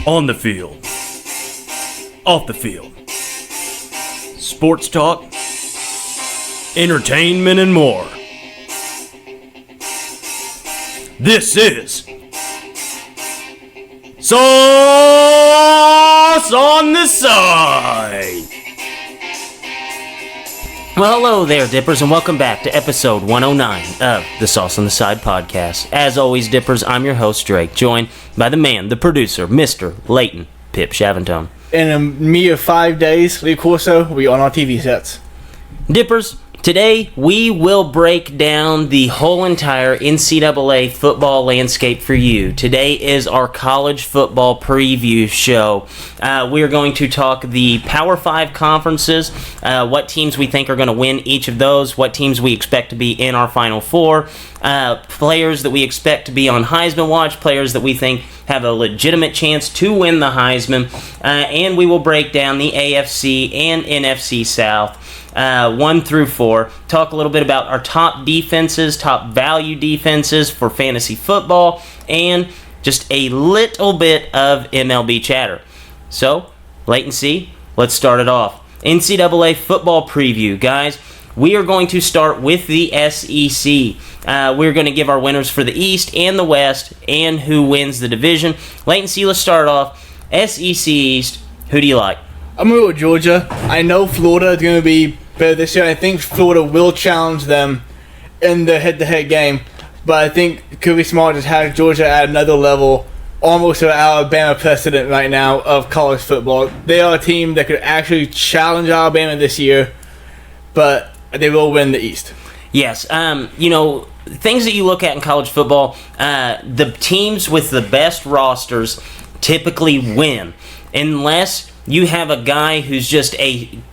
On the field, off the field, sports talk, entertainment, and more. This is Sauce on the Side. Well, hello there, Dippers, and welcome back to episode 109 of the Sauce on the Side podcast. As always, Dippers, I'm your host, Drake, joined by the man, the producer, Mr. Leighton Pip Shavantone. In a mere 5 days, Lee Corso will be on our TV sets. Dippers, today we will break down the whole entire NCAA football landscape for you. Today is our college football preview show. We are going to talk the Power 5 conferences, what teams we think are going to win each of those, what teams we expect to be in our Final Four, players that we expect to be on Heisman Watch, players that we think have a legitimate chance to win the Heisman, and we will break down the AFC and NFC South. 1 through 4, talk a little bit about our top defenses, top value defenses for fantasy football, and just a little bit of MLB chatter. So, Leighton C, let's start it off. NCAA football preview, guys. We are going to start with the SEC. We're going to give our winners for the East and the West and who wins the division. Leighton C, let's start off. SEC East, who do you like? I'm going to go with Georgia. I know Florida is going to be better this year. I think Florida will challenge them in the head-to-head game. But I think Kirby Smart just has Georgia at another level, almost an Alabama precedent right now of college football. They are a team that could actually challenge Alabama this year, but they will win the East. Yes, things that you look at in college football, the teams with the best rosters typically win, unless you have a guy who's just an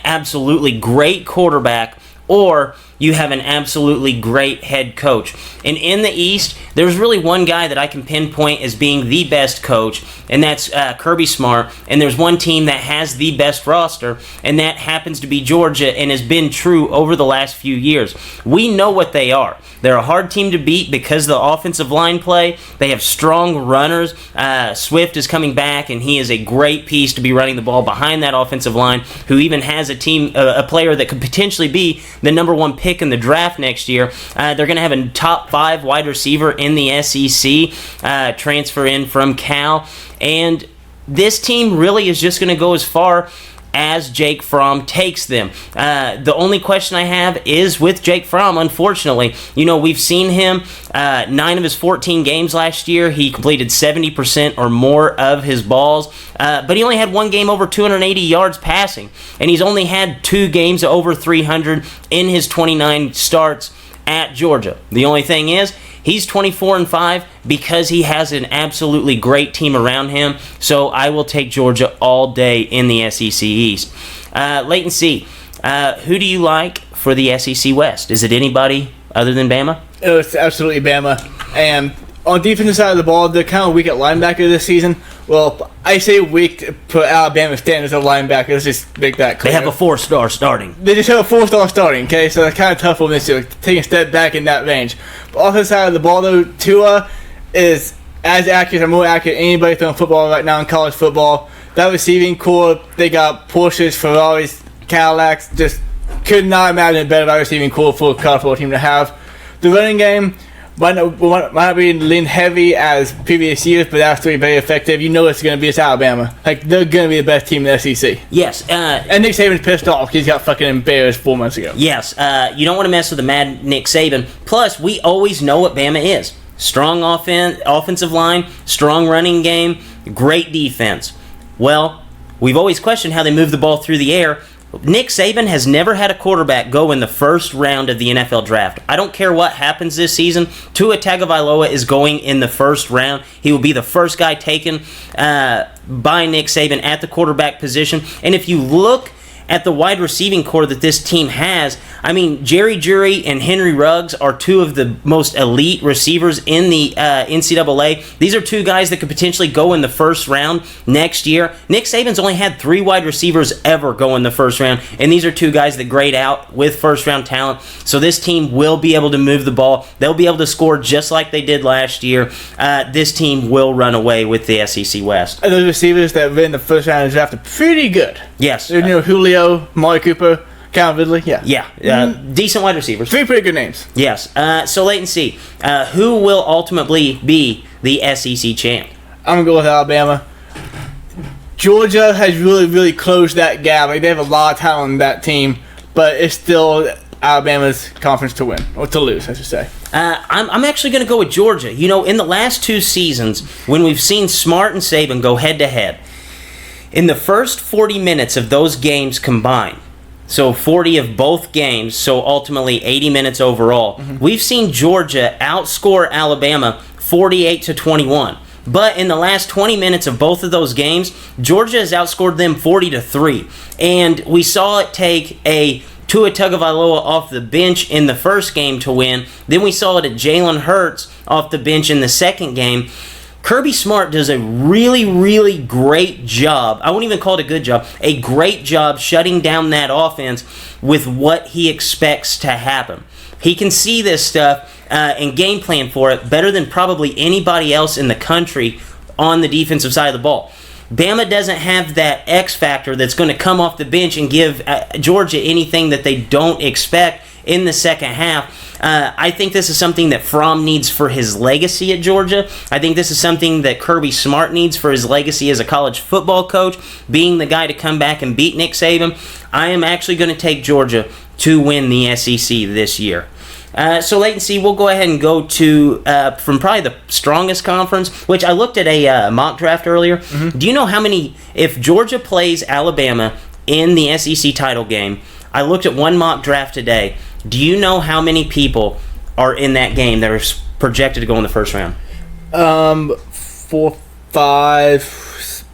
absolutely great quarterback, or you have an absolutely great head coach. And in the East, there's really one guy that I can pinpoint as being the best coach, and that's Kirby Smart. And there's one team that has the best roster, and that happens to be Georgia, and has been true over the last few years. We know what they are. They're a hard team to beat because of the offensive line play. They have strong runners. Swift is coming back, and he is a great piece to be running the ball behind that offensive line, who even has a player that could potentially be the number one pick in the draft next year. They're going to have a top 5 wide receiver in the SEC, transfer in from Cal, and this team really is just going to go as far as Jake Fromm takes them. The only question I have is with Jake Fromm, unfortunately. We've seen him 9 of his 14 games last year. He completed 70% or more of his balls, but he only had one game over 280 yards passing, and he's only had 2 games over 300 in his 29 starts at Georgia. The only thing is, he's 24-5 because he has an absolutely great team around him. So I will take Georgia all day in the SEC East. Leighton C, who do you like for the SEC West? Is it anybody other than Bama? It's absolutely Bama. And on the defensive side of the ball, they're kind of weak at linebacker this season. Well, I say weak to put Alabama standards of linebacker. Let's just make that clear. They have a 4-star starting. They just have a 4-star starting, okay? So that's kind of tough for them this year, taking a step back in that range. But offensive side of the ball, though, Tua is as accurate or more accurate than anybody throwing football right now in college football. That receiving core, they got Porsches, Ferraris, Cadillacs. Just could not imagine a better receiving core for a college football team to have. The running game might not be lean heavy as previous years, but that's really very effective. You know it's going to be Alabama. They're going to be the best team in the SEC. Yes. And Nick Saban's pissed off because he got fucking embarrassed 4 months ago. Yes. You don't want to mess with the mad Nick Saban. Plus, we always know what Bama is. Strong offensive line, strong running game, great defense. Well, we've always questioned how they move the ball through the air. Nick Saban has never had a quarterback go in the first round of the NFL draft. I don't care what happens this season. Tua Tagovailoa is going in the first round. He will be the first guy taken by Nick Saban at the quarterback position. And if you look at the wide receiving core that this team has. I mean, Jerry Jury and Henry Ruggs are two of the most elite receivers in the NCAA. These are two guys that could potentially go in the first round next year. Nick Saban's only had 3 wide receivers ever go in the first round, and these are two guys that grade out with first-round talent. So this team will be able to move the ball. They'll be able to score just like they did last year. This team will run away with the SEC West. And those receivers that were in the first round of the draft are pretty good. Yes. Julio, Mari Cooper, Calvin Ridley. Yeah. Decent wide receivers. 3 pretty good names. Yes. So wait and see. Who will ultimately be the SEC champ? I'm going to go with Alabama. Georgia has really closed that gap. Like, they have a lot of talent on that team, but it's still Alabama's conference to win, or to lose, I should say. I'm actually going to go with Georgia. You know, in the last 2 seasons, when we've seen Smart and Saban go head-to-head, in the first 40 minutes of those games combined, so 40 of both games, so ultimately 80 minutes overall, we've seen Georgia outscore Alabama 48-21. But in the last 20 minutes of both of those games, Georgia has outscored them 40-3. And we saw it take a Tua Tagovailoa off the bench in the first game to win. Then we saw it at Jalen Hurts off the bench in the second game. Kirby Smart does a really great job. I won't even call it a good job. A great job shutting down that offense with what he expects to happen. He can see this stuff and game plan for it better than probably anybody else in the country on the defensive side of the ball. Bama doesn't have that X factor that's going to come off the bench and give Georgia anything that they don't expect in the second half. I think this is something that Fromm needs for his legacy at Georgia. I think this is something that Kirby Smart needs for his legacy as a college football coach, being the guy to come back and beat Nick Saban. I am actually going to take Georgia to win the SEC this year. So wait and see. We'll go ahead and go to from probably the strongest conference, which I looked at a mock draft earlier. Do you know how many, if Georgia plays Alabama in the SEC title game, I looked at one mock draft today. Do you know how many people are in that game that are projected to go in the first round? 4, 5.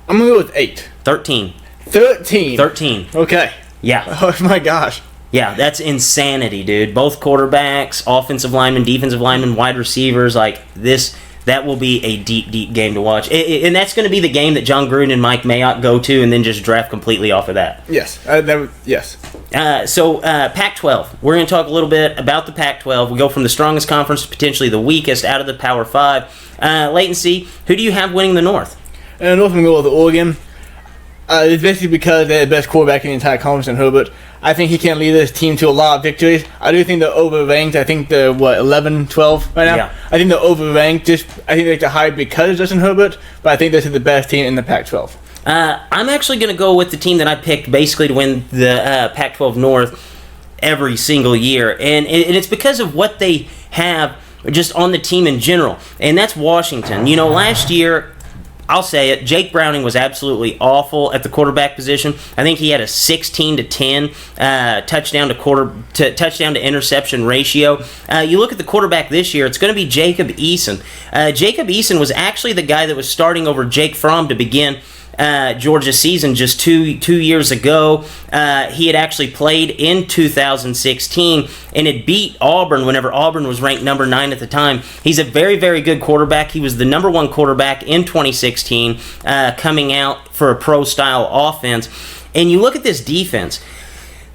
I'm going to go with 8. 13. 13. Okay. Yeah. Oh my gosh. Yeah, that's insanity, dude. Both quarterbacks, offensive linemen, defensive linemen, wide receivers, like this, that will be a deep game to watch. And that's going to be the game that John Gruden and Mike Mayock go to and then just draft completely off of that. Yes. Yes. So Pac-12. We're going to talk a little bit about the Pac-12. We go from the strongest conference to potentially the weakest out of the Power 5. Latency, who do you have winning the North? North, I'm going to go with Oregon. It's basically because they have the best quarterback in the entire conference in Herbert. I think he can lead this team to a lot of victories. I do think they're overranked. I think they're, 11, 12 right now? Yeah. I think they're overranked. I think they're high because of Justin Herbert, but I think this is the best team in the Pac-12. I'm actually going to go with the team that I picked basically to win the Pac-12 North every single year. And it's because of what they have just on the team in general. And that's Washington. You know, last year, I'll say it, Jake Browning was absolutely awful at the quarterback position. I think he had a 16-10 touchdown to interception ratio. You look at the quarterback this year, it's going to be Jacob Eason. Jacob Eason was actually the guy that was starting over Jake Fromm to begin Georgia's season just two years ago. He had actually played in 2016 and had beat Auburn whenever Auburn was ranked number 9 at the time. He's a very good quarterback. He was the number 1 quarterback in 2016 coming out for a pro-style offense. And you look at this defense.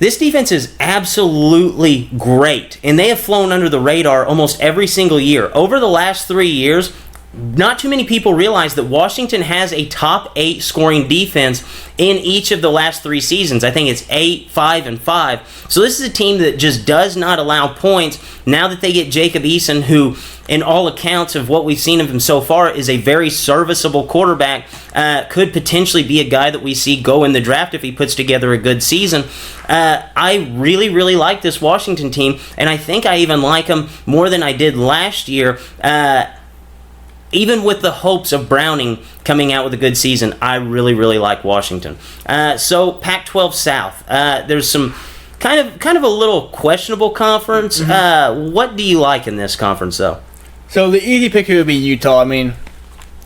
This defense is absolutely great, and they have flown under the radar almost every single year. Over the last 3 years, not too many people realize that Washington has a top 8 scoring defense in each of the last 3 seasons. I think it's 8, 5, and 5. So this is a team that just does not allow points. Now that they get Jacob Eason, who, in all accounts of what we've seen of him so far, is a very serviceable quarterback, could potentially be a guy that we see go in the draft if he puts together a good season. I really like this Washington team, and I think I even like them more than I did last year. Even with the hopes of Browning coming out with a good season, I really like Washington. So Pac-12 South, there's some kind of a little questionable conference. What do you like in this conference, though? So the easy pick here would be Utah. I mean,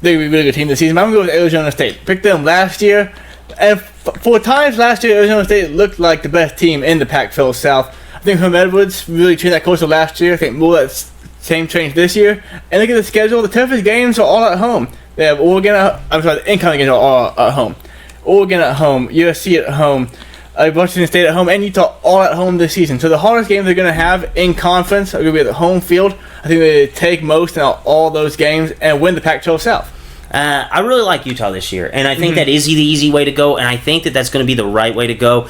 they're a really good team this season. I'm going to go with Arizona State. Picked them last year. And for times last year, Arizona State looked like the best team in the Pac-12 South. I think Herm Edwards really changed that course of last year. I think more of that same change this year. And look at the schedule. The toughest games are all at home. They have Oregon the incoming games are all at home. Oregon at home, USC at home, Washington State at home, and Utah all at home this season. So the hardest games they're going to have in conference are going to be at the home field. I think they take most in all those games and win the Pac-12 South. I really like Utah this year, and I think that is the easy way to go, and I think that that's going to be the right way to go.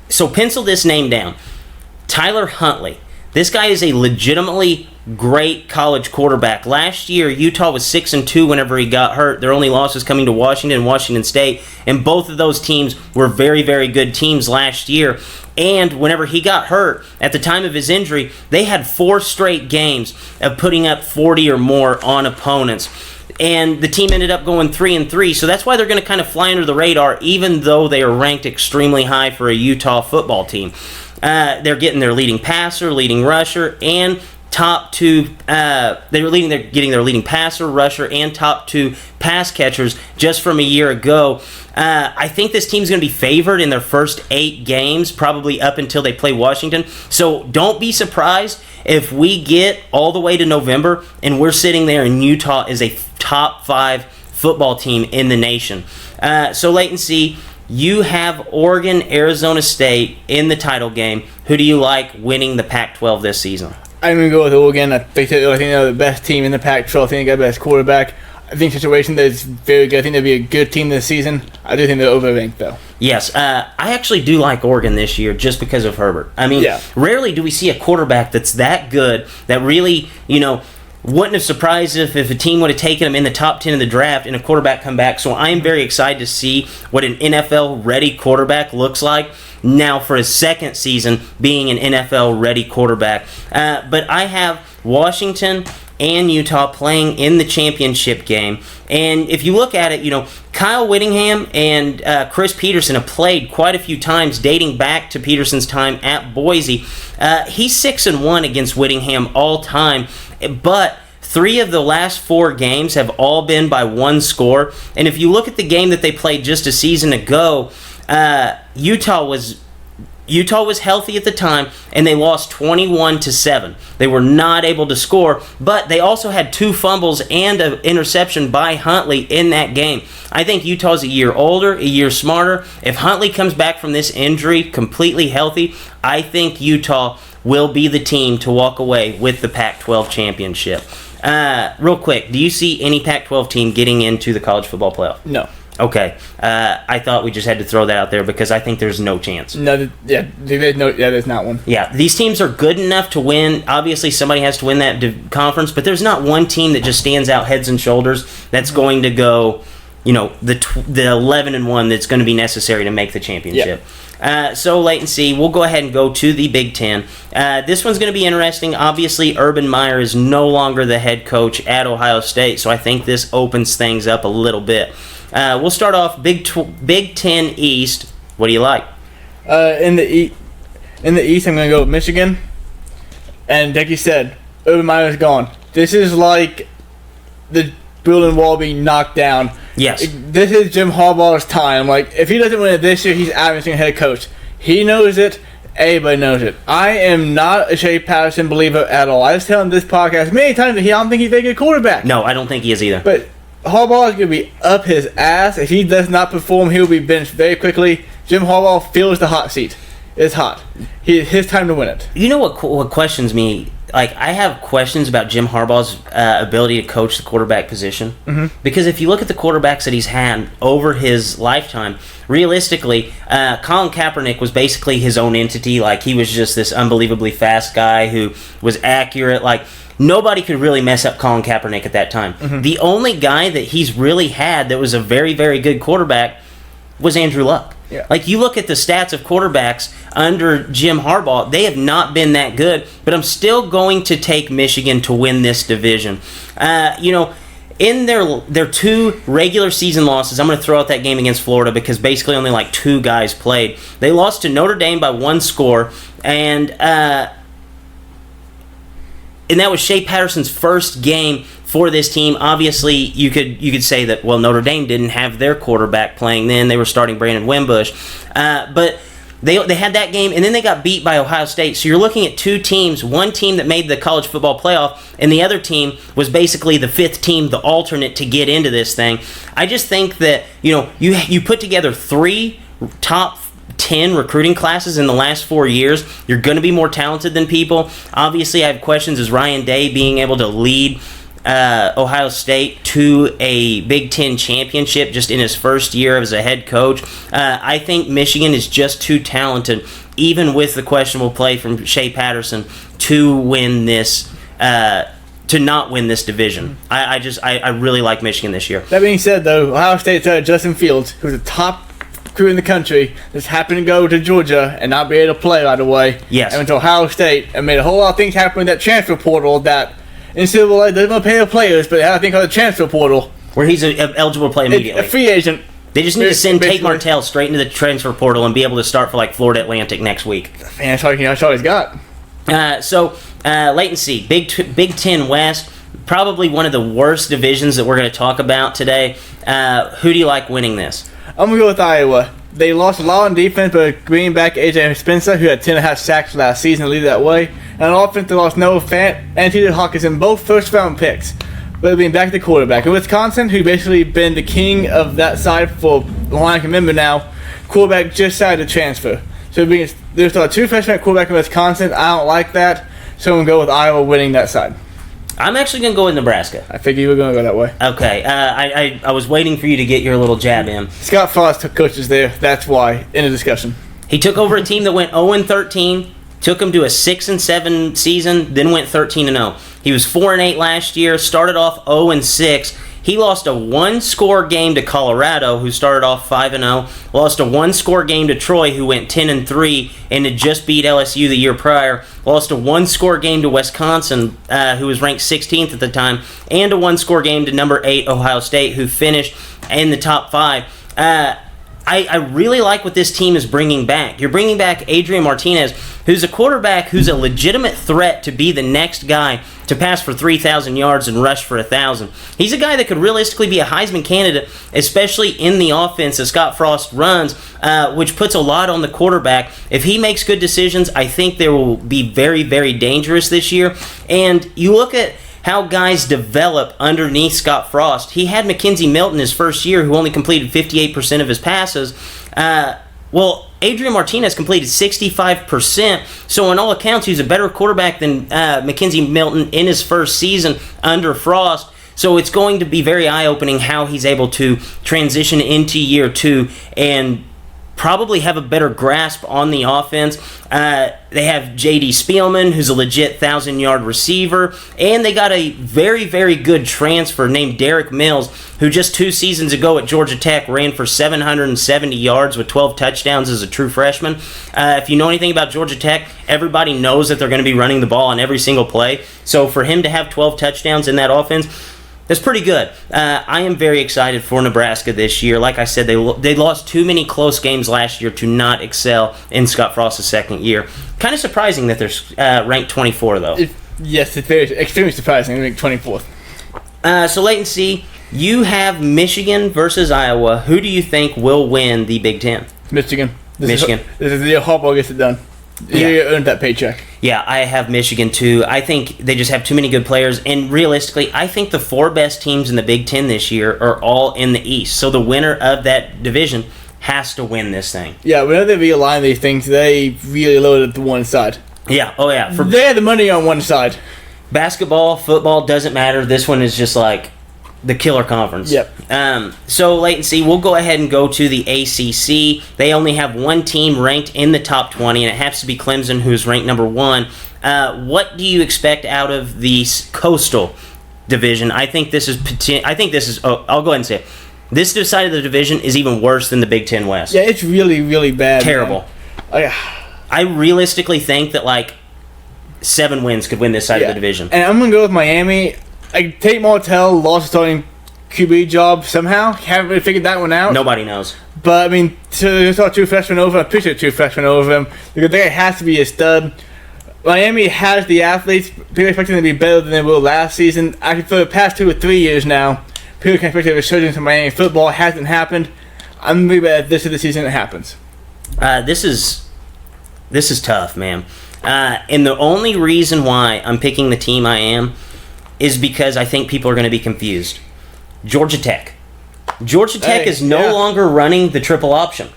So pencil this name down. Tyler Huntley. This guy is a legitimately great college quarterback. Last year, Utah was 6-2 whenever he got hurt. Their only loss was coming to Washington and Washington State, and both of those teams were very, very good teams last year. And whenever he got hurt, at the time of his injury, they had 4 straight games of putting up 40 or more on opponents. And the team ended up going 3-3, so that's why they're going to kind of fly under the radar, even though they are ranked extremely high for a Utah football team. They're getting their leading passer, leading rusher, and top 2. They're getting their leading passer, rusher, and top 2 pass catchers just from a year ago. I think this team's going to be favored in their first 8 games, probably up until they play Washington. So don't be surprised if we get all the way to November and we're sitting there and Utah is a top 5 football team in the nation. So wait and see. You have Oregon, Arizona State in the title game. Who do you like winning the Pac-12 this season? I'm going to go with Oregon. I think they're the best team in the Pac-12. I think they got the best quarterback. I think situation is very good. I think they'll be a good team this season. I do think they're overranked, though. Yes, I actually do like Oregon this year just because of Herbert. I mean, Rarely do we see a quarterback that's that good that really, wouldn't have surprised if a team would have taken him in the top 10 of the draft and a quarterback come back. So I am very excited to see what an NFL-ready quarterback looks like now for his second season being an NFL-ready quarterback. But I have Washington and Utah playing in the championship game. And if you look at it, Kyle Whittingham and Chris Peterson have played quite a few times dating back to Peterson's time at Boise. He's 6-1 against Whittingham all time, but 3 of the last 4 games have all been by 1 score. And if you look at the game that they played just a season ago, Utah was healthy at the time, and they lost 21-7. They were not able to score, but they also had 2 fumbles and an interception by Huntley in that game. I think Utah's a year older, a year smarter. If Huntley comes back from this injury completely healthy, I think Utah will be the team to walk away with the Pac-12 championship. Real quick, do you see any Pac-12 team getting into the college football playoff? No. Okay. I thought we just had to throw that out there because I think there's no chance. There's not one. Yeah, these teams are good enough to win. Obviously, somebody has to win that conference, but there's not one team that just stands out heads and shoulders that's going to go, the 11-1 that's going to be necessary to make the championship. Yeah. So wait and see. We'll go ahead and go to the Big Ten. This one's going to be interesting. Obviously, Urban Meyer is no longer the head coach at Ohio State, so I think this opens things up a little bit. We'll start off Big Ten East. What do you like? In the East, I'm going to go with Michigan. And like you said, Urban Meyer is gone. This is like the Berlin Wall being knocked down. Yes. This is Jim Harbaugh's time. Like, if he doesn't win it this year, he's out as head coach. He knows it. Everybody knows it. I am not a Shea Patterson believer at all. I just tell him this podcast many times that I don't think he's a very good quarterback. No, I don't think he is either. But Harbaugh is going to be up his ass. If he does not perform, he'll be benched very quickly. Jim Harbaugh feels the hot seat. It's hot. His time to win it. You know what questions me? Like, I have questions about Jim Harbaugh's ability to coach the quarterback position. Mm-hmm. Because if you look at the quarterbacks that he's had over his lifetime, realistically, Colin Kaepernick was basically his own entity. Like, he was just this unbelievably fast guy who was accurate. Like, nobody could really mess up Colin Kaepernick at that time. Mm-hmm. The only guy that he's really had that was a very, very good quarterback was Andrew Luck. Yeah. Like, you look at the stats of quarterbacks under Jim Harbaugh, they have not been that good, but I'm still going to take Michigan to win this division. In their 2 regular season losses, I'm going to throw out that game against Florida because basically only like 2 guys played. They lost to Notre Dame by 1 score, and that was Shea Patterson's first game for this team. Obviously, you could say that, well, Notre Dame didn't have their quarterback playing then. They were starting Brandon Wimbush. But they had that game, and then they got beat by Ohio State. So you're looking at two teams, one team that made the college football playoff, and the other team was basically the fifth team, the alternate to get into this thing. I just think that, you put together 3 top 10 recruiting classes in the last 4 years. You're going to be more talented than people. Obviously, I have questions. Is Ryan Day being able to lead Ohio State to a Big Ten championship just in his first year as a head coach? I think Michigan is just too talented, even with the questionable play from Shea Patterson, to win this. To not win this division. I really like Michigan this year. That being said, though, Ohio State Justin Fields, who's the top recruit in the country, just happened to go to Georgia and not be able to play right away. Yes. And went to Ohio State and made a whole lot of things happen in that transfer portal that NCAA doesn't want to pay the players, but they have a thing called the transfer portal. Where he's eligible to play immediately. A free agent. They just need to send Tate basically. Martell straight into the transfer portal and be able to start for Florida Atlantic next week. Man, that's all he's got. Latency, Big Ten West, probably one of the worst divisions that we're going to talk about today. Who do you like winning this? I'm going to go with Iowa. They lost a lot on defense, but bringing back A.J. Spencer, who had 10.5 sacks last season, to lead that way. And on offense, they lost Noah Fant and T.J. Hawkinson, both first-round picks. But being back to quarterback. In Wisconsin, who basically been the king of that side for a long I can remember now, quarterback just decided to transfer. So there's 2 freshman quarterback in Wisconsin. I don't like that. So I'm going to go with Iowa winning that side. I'm actually going to go with Nebraska. I figured you were going to go that way. Okay. I was waiting for you to get your little jab in. Scott Frost took coaches there. That's why. In the discussion. He took over a team that went 0-13, took him to a 6-7 season, then went 13-0. He was 4-8 last year, started off 0-6. He lost a 1-score game to Colorado, who started off 5-0. Lost a 1-score game to Troy, who went 10-3 and had just beat LSU the year prior. Lost a 1-score game to Wisconsin, who was ranked 16th at the time, and a 1-score game to number 8 Ohio State, who finished in the top 5. I really like what this team is bringing back. You're bringing back Adrian Martinez, who's a quarterback who's a legitimate threat to be the next guy to pass for 3,000 yards and rush for 1,000. He's a guy that could realistically be a Heisman candidate, especially in the offense that Scott Frost runs, which puts a lot on the quarterback. If he makes good decisions, I think they will be very, very dangerous this year. And you look at how guys develop underneath Scott Frost. He had Mackenzie Milton his first year, who only completed 58% of his passes. Adrian Martinez completed 65%. So on all accounts, he's a better quarterback than Mackenzie Milton in his first season under Frost. So it's going to be very eye-opening how he's able to transition into year 2 and probably have a better grasp on the offense. They have J.D. Spielman, who's a legit 1,000-yard receiver, and they got a very, very good transfer named Derek Mills, who just 2 seasons ago at Georgia Tech ran for 770 yards with 12 touchdowns as a true freshman. If you know anything about Georgia Tech, everybody knows that they're going to be running the ball on every single play. So for him to have 12 touchdowns in that offense, that's pretty good. I am very excited for Nebraska this year. Like I said, they lost too many close games last year to not excel in Scott Frost's second year. Kind of surprising that they're ranked 24, though. Yes, it's very extremely surprising. They're ranked 24th. So, Latency, you have Michigan versus Iowa. Who do you think will win the Big Ten? Michigan. This is the year Harbaugh gets it done. Yeah. You earned that paycheck. Yeah, I have Michigan too. I think they just have too many good players, and realistically, I think the 4 best teams in the Big Ten this year are all in the East. So the winner of that division has to win this thing. Yeah, whenever they realign these things, they really load it to one side. Yeah, oh yeah. They have the money on one side. Basketball, football, doesn't matter. This one is just like the killer conference. Yep. So, Latency, we'll go ahead and go to the ACC. They only have one team ranked in the top 20, and it happens to be Clemson, who's ranked number 1. What do you expect out of the Coastal Division? I think this is. I'll go ahead and say it. This side of the division is even worse than the Big Ten West. Yeah, it's really, really bad. Terrible. I realistically think that 7 wins could win this side of the division. And I'm gonna go with Miami. Tate Martell lost his starting QB job somehow. Haven't really figured that one out. Nobody knows. But, to start 2 freshmen over, I picture 2 freshmen over him, because that guy has to be a stud. Miami has the athletes. People expect them to be better than they were last season. Actually, for the past 2 or 3 years now, people can expect a resurgence in Miami football. It hasn't happened. I'm going to bet this is the season it happens. This is tough, man. And the only reason why I'm picking the team I am is because I think people are going to be confused. Georgia Tech. Georgia Tech is no longer running the triple option.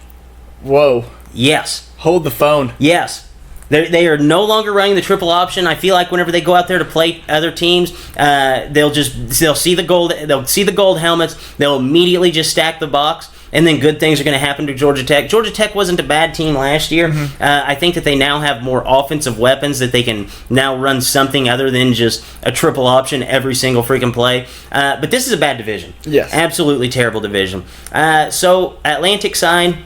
Whoa. Yes. Hold the phone. Yes. They are no longer running the triple option. I feel like whenever they go out there to play other teams, they'll see the gold helmets. They'll immediately just stack the box, and then good things are going to happen to Georgia Tech. Georgia Tech wasn't a bad team last year. Mm-hmm. I think that they now have more offensive weapons that they can now run something other than just a triple option every single freaking play. But this is a bad division. Yes. Absolutely terrible division. So Atlantic side,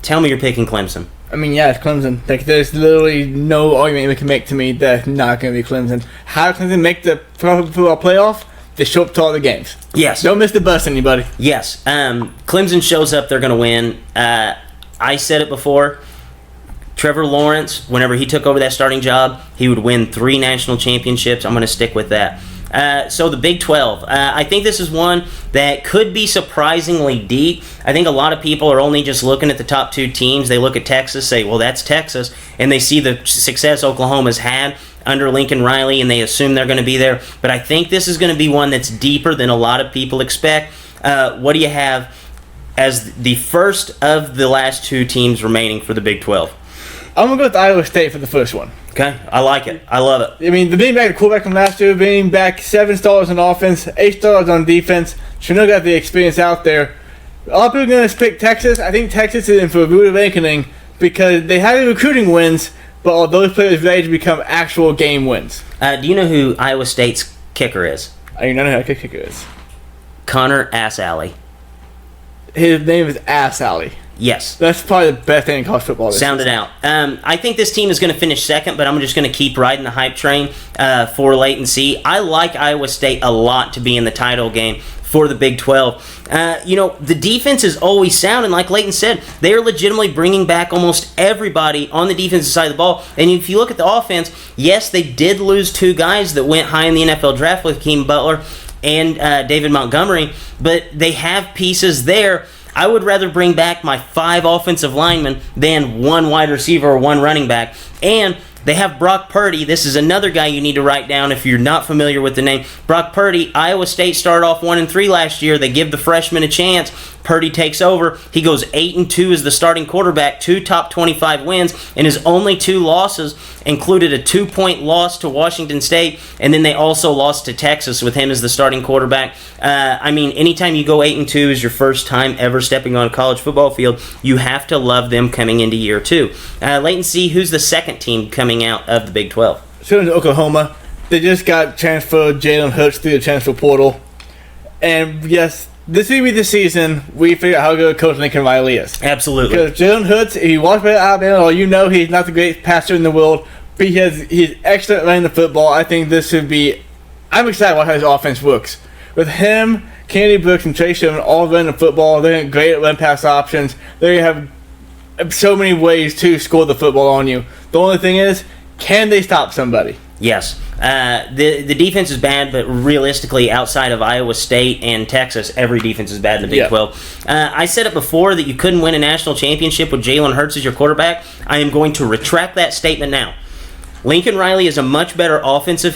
tell me you're picking Clemson. I mean, yeah, it's Clemson. Like, there's literally no argument you can make to me that it's not going to be Clemson. How does Clemson make the football playoff? They show up to all the games. Yes. Don't miss the bus, anybody. Yes. Clemson shows up, they're going to win. I said it before. Trevor Lawrence, whenever he took over that starting job, he would win 3 national championships. I'm going to stick with that. So the Big 12. I think this is one that could be surprisingly deep. I think a lot of people are only just looking at the top 2 teams. They look at Texas, say, well, that's Texas, and they see the success Oklahoma's had under Lincoln Riley, and they assume they're going to be there. But I think this is going to be one that's deeper than a lot of people expect. What do you have as the first of the last 2 teams remaining for the Big 12? I'm going to go with Iowa State for the first one. Okay, I like it. I love it. I mean, the being back the quarterback from last year, being back 7 stars on offense, 8 stars on defense. Chinooka got the experience out there. A lot of people are going to pick Texas. I think Texas is in for a rude awakening because they had the recruiting wins, but are those players ready to become actual game wins? Do you know who Iowa State's kicker is? I don't know who that kicker is. Connor Ass Alley. His name is Ass Alley. Yes. That's probably the best thing in college football. Sound it out. I think this team is going to finish second, but I'm just going to keep riding the hype train for late and see. I like Iowa State a lot to be in the title game for the Big 12. The defense is always sound, and like Leighton said, they are legitimately bringing back almost everybody on the defensive side of the ball. And if you look at the offense, yes, they did lose 2 guys that went high in the NFL draft with Hakeem Butler and David Montgomery, but they have pieces there. I would rather bring back my 5 offensive linemen than 1 wide receiver or 1 running back. And they have Brock Purdy. This is another guy you need to write down if you're not familiar with the name. Brock Purdy, Iowa State started off 1-3 last year. They give the freshman a chance. Purdy takes over. He goes 8-2 as the starting quarterback, 2 top 25 wins, and his only 2 losses included a 2-point loss to Washington State, and then they also lost to Texas with him as the starting quarterback. Anytime you go 8-2 as your first time ever stepping on a college football field, you have to love them coming into year 2. Leighton, see who's the second team coming out of the Big 12. So in Oklahoma, they just got transferred Jalen Hurts through the transfer portal, and yes, this will be the season we figure out how good Coach Lincoln Riley is. Absolutely. Because Jalen Hurts, if you watch by Alabama, he's not the greatest passer in the world, but he's excellent at running the football. I think this would be... I'm excited about how his offense works. With him, Kennedy Brooks, and Trey Sherman all running the football, they're great at run-pass options. They have so many ways to score the football on you. The only thing is, can they stop somebody? Yes. The defense is bad, but realistically, outside of Iowa State and Texas, every defense is bad in the Big 12. I said it before that you couldn't win a national championship with Jalen Hurts as your quarterback. I am going to retract that statement now. Lincoln Riley is a much better offensive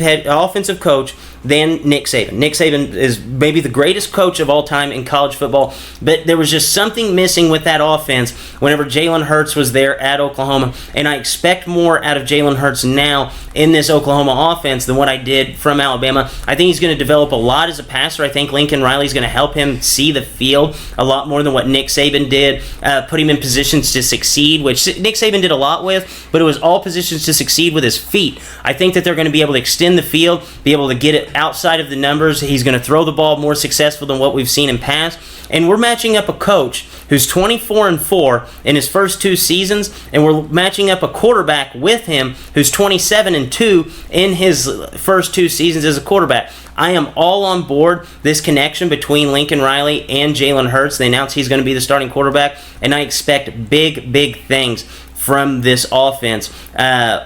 coach than Nick Saban. Nick Saban is maybe the greatest coach of all time in college football, but there was just something missing with that offense whenever Jalen Hurts was there at Oklahoma, and I expect more out of Jalen Hurts now in this Oklahoma offense than what I did from Alabama. I think he's going to develop a lot as a passer. I think Lincoln Riley's going to help him see the field a lot more than what Nick Saban did, put him in positions to succeed, which Nick Saban did a lot with, but it was all positions to succeed with his feet. I think that they're going to be able to extend the field, be able to get it outside of the numbers. He's going to throw the ball more successful than what we've seen in past. And we're matching up a coach who's 24-4 in his first 2 seasons, and we're matching up a quarterback with him who's 27-2 in his first 2 seasons as a quarterback. I am all on board this connection between Lincoln Riley and Jalen Hurts. They announced he's going to be the starting quarterback, and I expect big, big things from this offense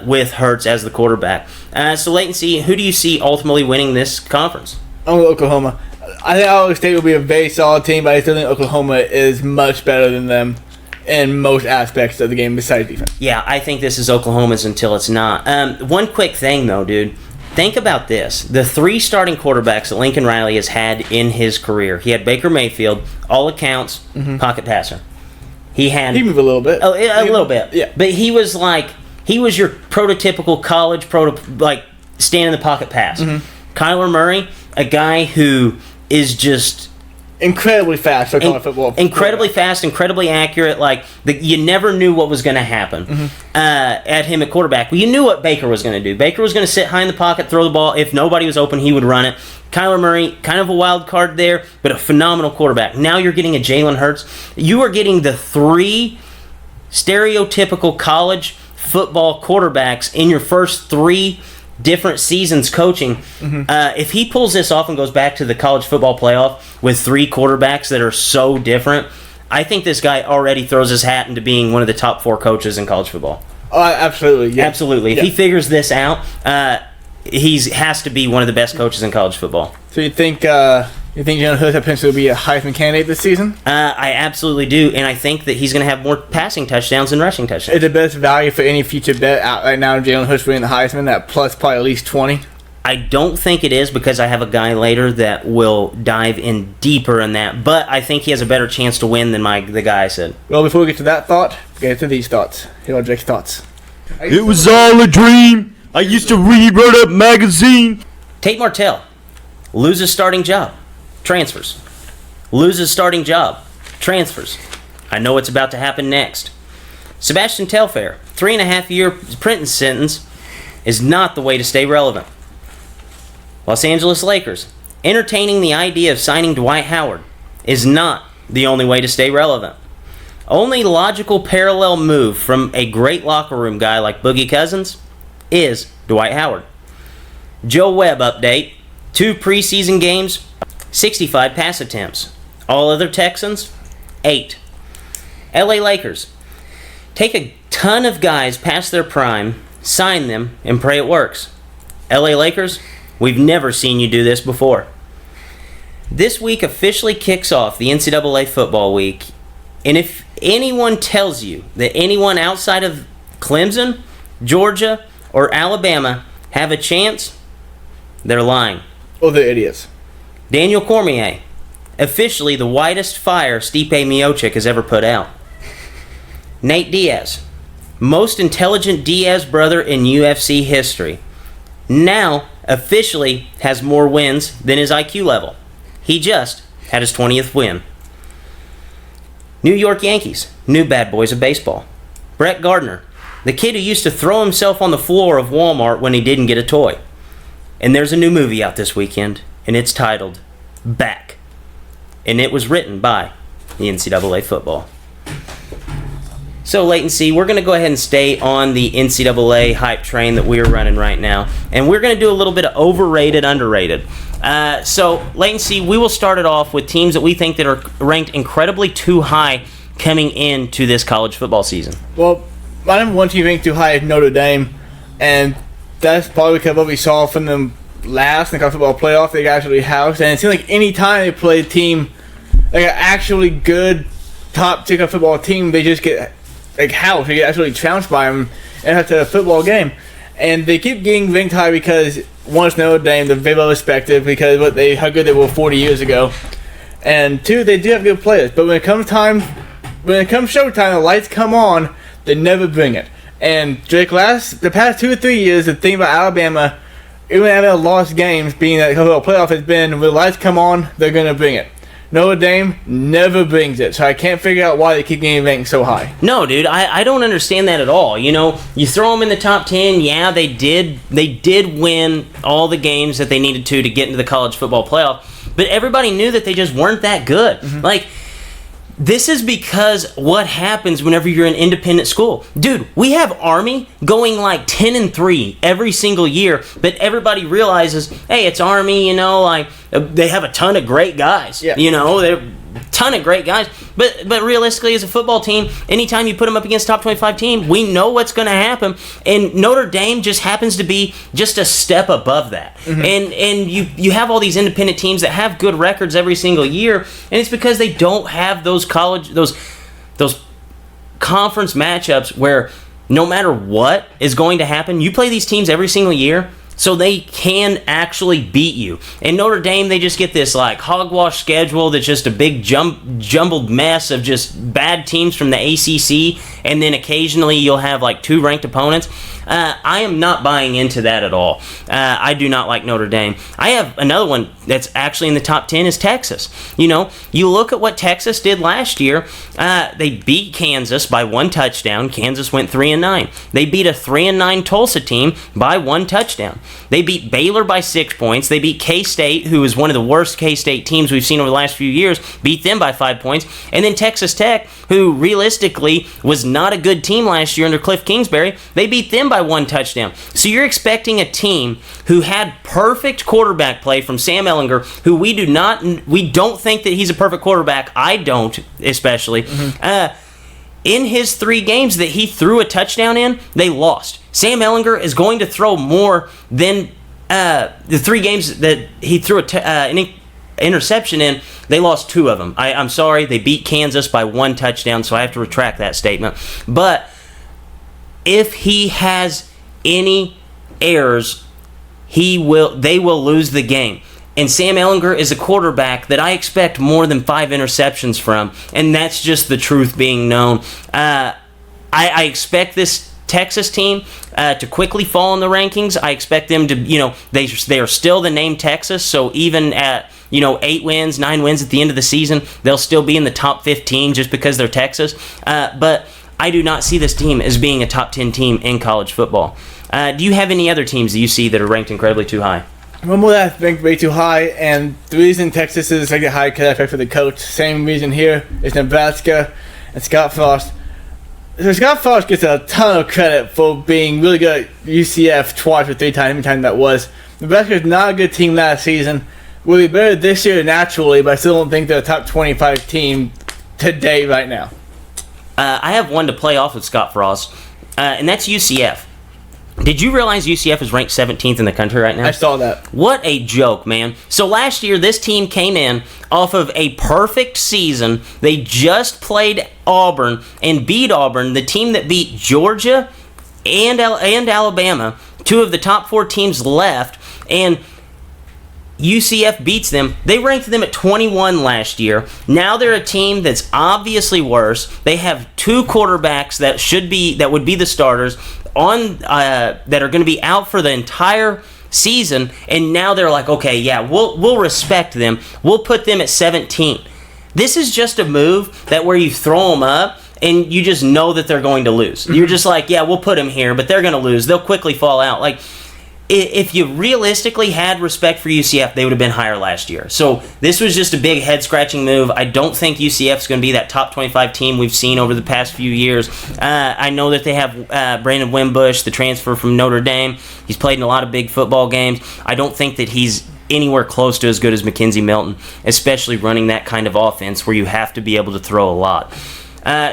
with Hurts as the quarterback. So wait and see. Who do you see ultimately winning this conference? I'm with Oklahoma. I think Iowa State will be a very solid team, but I still think Oklahoma is much better than them in most aspects of the game besides defense. Yeah, I think this is Oklahoma's until it's not. One quick thing, though, dude. Think about this. The 3 starting quarterbacks that Lincoln Riley has had in his career. He had Baker Mayfield, all accounts, pocket passer. He He moved a little bit. A little bit. Yeah. But he was your prototypical college, stand in the pocket pass. Kyler Murray, a guy who is just incredibly fast for college football. Incredibly fast, incredibly accurate. You never knew what was going to happen at him at quarterback. Well, you knew what Baker was going to do. Baker was going to sit high in the pocket, throw the ball. If nobody was open, he would run it. Kyler Murray, kind of a wild card there, but a phenomenal quarterback. Now you're getting a Jalen Hurts. You are getting the 3 stereotypical college football quarterbacks in your first 3 different seasons coaching. If he pulls this off and goes back to the college football playoff with 3 quarterbacks that are so different, I think this guy already throws his hat into being one of the top 4 coaches in college football. Absolutely. Yeah. Absolutely. If he figures this out, he has to be one of the best coaches in college football. So you think Jalen Hurts potentially will be a Heisman candidate this season? I absolutely do, and I think that he's going to have more passing touchdowns than rushing touchdowns. Is the best value for any future bet out right now Jalen Hurts winning the Heisman, that plus probably at least 20? I don't think it is, because I have a guy later that will dive in deeper in that, but I think he has a better chance to win than the guy I said. Well, before we get to that thought, get to these thoughts. Here are Jake's thoughts. It was all a dream. I used to read Word Up magazine. Tate Martell loses starting job, transfers. Loses starting job, transfers. I know what's about to happen next. Sebastian Telfair, 3.5-year prison sentence is not the way to stay relevant. Los Angeles Lakers, entertaining the idea of signing Dwight Howard is not the only way to stay relevant. Only logical parallel move from a great locker room guy like Boogie Cousins is Dwight Howard. Joe Webb update, 2 preseason games, 65 pass attempts. All other Texans, 8. LA Lakers, take a ton of guys past their prime, sign them, and pray it works. LA Lakers, we've never seen you do this before. This week officially kicks off the NCAA football week, and if anyone tells you that anyone outside of Clemson, Georgia, or Alabama have a chance, they're lying. Oh, they're idiots. Daniel Cormier, officially the whitest fire Stipe Miocic has ever put out. Nate Diaz, most intelligent Diaz brother in UFC history, now officially has more wins than his IQ level. He just had his 20th win. New York Yankees, new bad boys of baseball. Brett Gardner, the kid who used to throw himself on the floor of Walmart when he didn't get a toy. And there's a new movie out this weekend, and it's titled Back. And it was written by the NCAA football. So, latency, we're going to go ahead and stay on the NCAA hype train that we're running right now. And we're going to do a little bit of overrated, underrated. So, latency, we will start it off with teams that we think that are ranked incredibly too high coming into this college football season. Well, my number 1 team ranked too high is Notre Dame. And that's probably because of what we saw from them last in the college football playoff. They got actually housed. And it seemed like any time they play a team, like an actually good top-tier football team, they just get housed. They get absolutely trounced by them and have to a football game. And they keep getting ranked high because, one, it's Notre Dame, they're very well respected because how good they were 40 years ago. And 2, they do have good players. But when it comes showtime, the lights come on, they never bring it. And Drake, the past 2 or 3 years, the thing about Alabama, even Alabama lost games, being that the playoff has been, when the lights come on, they're going to bring it. Notre Dame never brings it, so I can't figure out why they keep getting ranked so high. No, dude, I don't understand that at all. You know, you throw them in the top 10, yeah, they did win all the games that they needed to get into the college football playoff, but everybody knew that they just weren't that good. Mm-hmm. This is because what happens whenever you're an independent school. Dude, we have Army going 10-3 every single year, but everybody realizes, hey, it's Army, they have a ton of great guys. Yeah. ton of great guys. But realistically, as a football team, anytime you put them up against a top 25 team, we know what's going to happen. And Notre Dame just happens to be just a step above that. And you have all these independent teams that have good records every single year, and it's because they don't have those conference matchups where no matter what is going to happen, you play these teams every single year, so they can actually beat you. And Notre Dame, they just get this like hogwash schedule that's just a big jumbled mess of just bad teams from the ACC, and then occasionally you'll have like 2 ranked opponents. I am not buying into that at all. I do not like Notre Dame. I have another one that's actually in the top 10 is Texas. You know, you look at what Texas did last year. They beat Kansas by 1 touchdown. Kansas went 3-9. They beat a 3-9 Tulsa team by 1 touchdown. They beat Baylor by 6 points. They beat K-State, who is one of the worst K-State teams we've seen over the last few years, beat them by 5 points. And then Texas Tech, who realistically was not a good team last year under Cliff Kingsbury, they beat them by 1 touchdown. So you're expecting a team who had perfect quarterback play from Sam Ehlinger, who we don't think that he's a perfect quarterback. I don't, especially. In his 3 games that he threw a touchdown in, they lost. Sam Ehlinger is going to throw more than the 3 games that he threw an interception in. They lost 2 of them. I'm sorry, they beat Kansas by 1 touchdown, so I have to retract that statement. But if he has any errors, they will lose the game. And Sam Ehlinger is a quarterback that I expect more than 5 interceptions from, and that's just the truth being known. I expect this Texas team to quickly fall in the rankings. I expect them to, they are still the name Texas, so even at 8 wins, 9 wins at the end of the season, they'll still be in the top 15 just because they're Texas. But I do not see this team as being a top 10 team in college football. Do you have any other teams that you see that are ranked incredibly too high? One more that's ranked way too high, and the reason Texas is like a high cut for the coach, same reason here, is Nebraska and Scott Frost. So Scott Frost gets a ton of credit for being really good at UCF twice or 3 times, how many times that was. Nebraska is not a good team last season. Will be better this year naturally, but I still don't think they're a top 25 team today right now. I have one to play off with Scott Frost, and that's UCF. Did you realize UCF is ranked 17th in the country right now? I saw that. What a joke, man. So last year, this team came in off of a perfect season. They just played Auburn and beat Auburn, the team that beat Georgia and Alabama, 2 of the top 4 teams left, and UCF beats them. They ranked them at 21 last year. Now they're a team that's obviously worse. They have 2 quarterbacks that would be the starters that are going to be out for the entire season, and now they're like, okay, yeah, we'll respect them. We'll put them at 17. This is just a move that where you throw them up and you just know that they're going to lose. You're just like, yeah, we'll put them here, but they're going to lose. They'll quickly fall out. Like, if you realistically had respect for UCF, they would have been higher last year. So this was just a big head-scratching move. I don't think UCF is going to be that top 25 team we've seen over the past few years. I know that they have Brandon Wimbush, the transfer from Notre Dame. He's played in a lot of big football games. I don't think that he's anywhere close to as good as McKenzie Milton, especially running that kind of offense where you have to be able to throw a lot.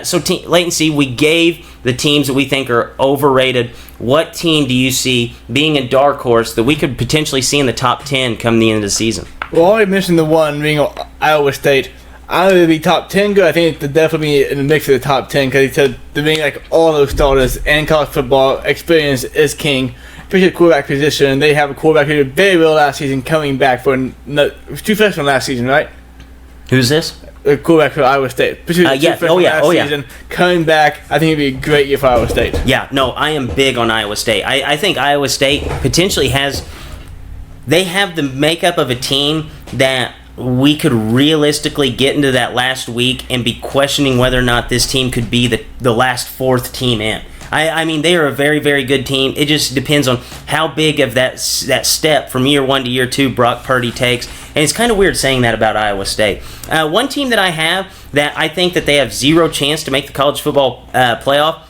So latency, we gave the teams that we think are overrated. What team do you see being a dark horse that we could potentially see in the top 10 come the end of the season? Well, I already mentioned the one being Iowa State. I don't know if it'd be top 10 good. I think it'd definitely be in the mix of the top 10 because he said to being like all those starters and college football experience is king. Especially the quarterback position. They have a quarterback who did very well last season coming back for 2 freshmen last season, right? Who's this? The quarterback for Iowa State. Yeah. Coming back, I think it'd be a great year for Iowa State. Yeah, no, I am big on Iowa State. I think Iowa State potentially they have the makeup of a team that we could realistically get into that last week and be questioning whether or not this team could be the last 4th team in. I mean, they are a very, very good team. It just depends on how big of that step from year 1 to year 2 Brock Purdy takes. And it's kind of weird saying that about Iowa State. One team that I have that I think that they have 0 chance to make the college football playoff,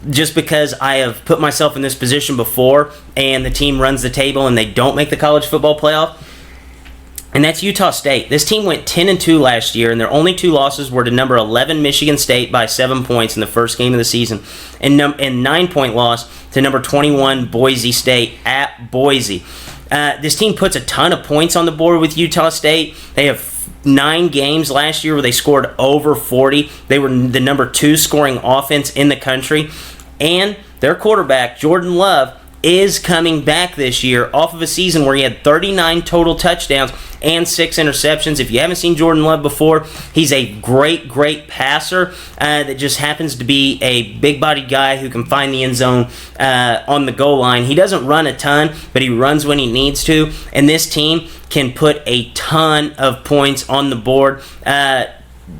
just because I have put myself in this position before and the team runs the table and they don't make the college football playoff, and that's Utah State. This team went 10-2 last year, and their only 2 losses were to number 11 Michigan State by 7 points in the first game of the season, and 9-point loss to number 21 Boise State at Boise. This team puts a ton of points on the board with Utah State. They have 9 games last year where they scored over 40. They were the number 2 scoring offense in the country, and their quarterback Jordan Love is coming back this year off of a season where he had 39 total touchdowns and 6 interceptions. If you haven't seen Jordan Love before, he's a great passer that just happens to be a big-bodied guy who can find the end zone on the goal line. He doesn't run a ton, but he runs when he needs to, and this team can put a ton of points on the board. Guy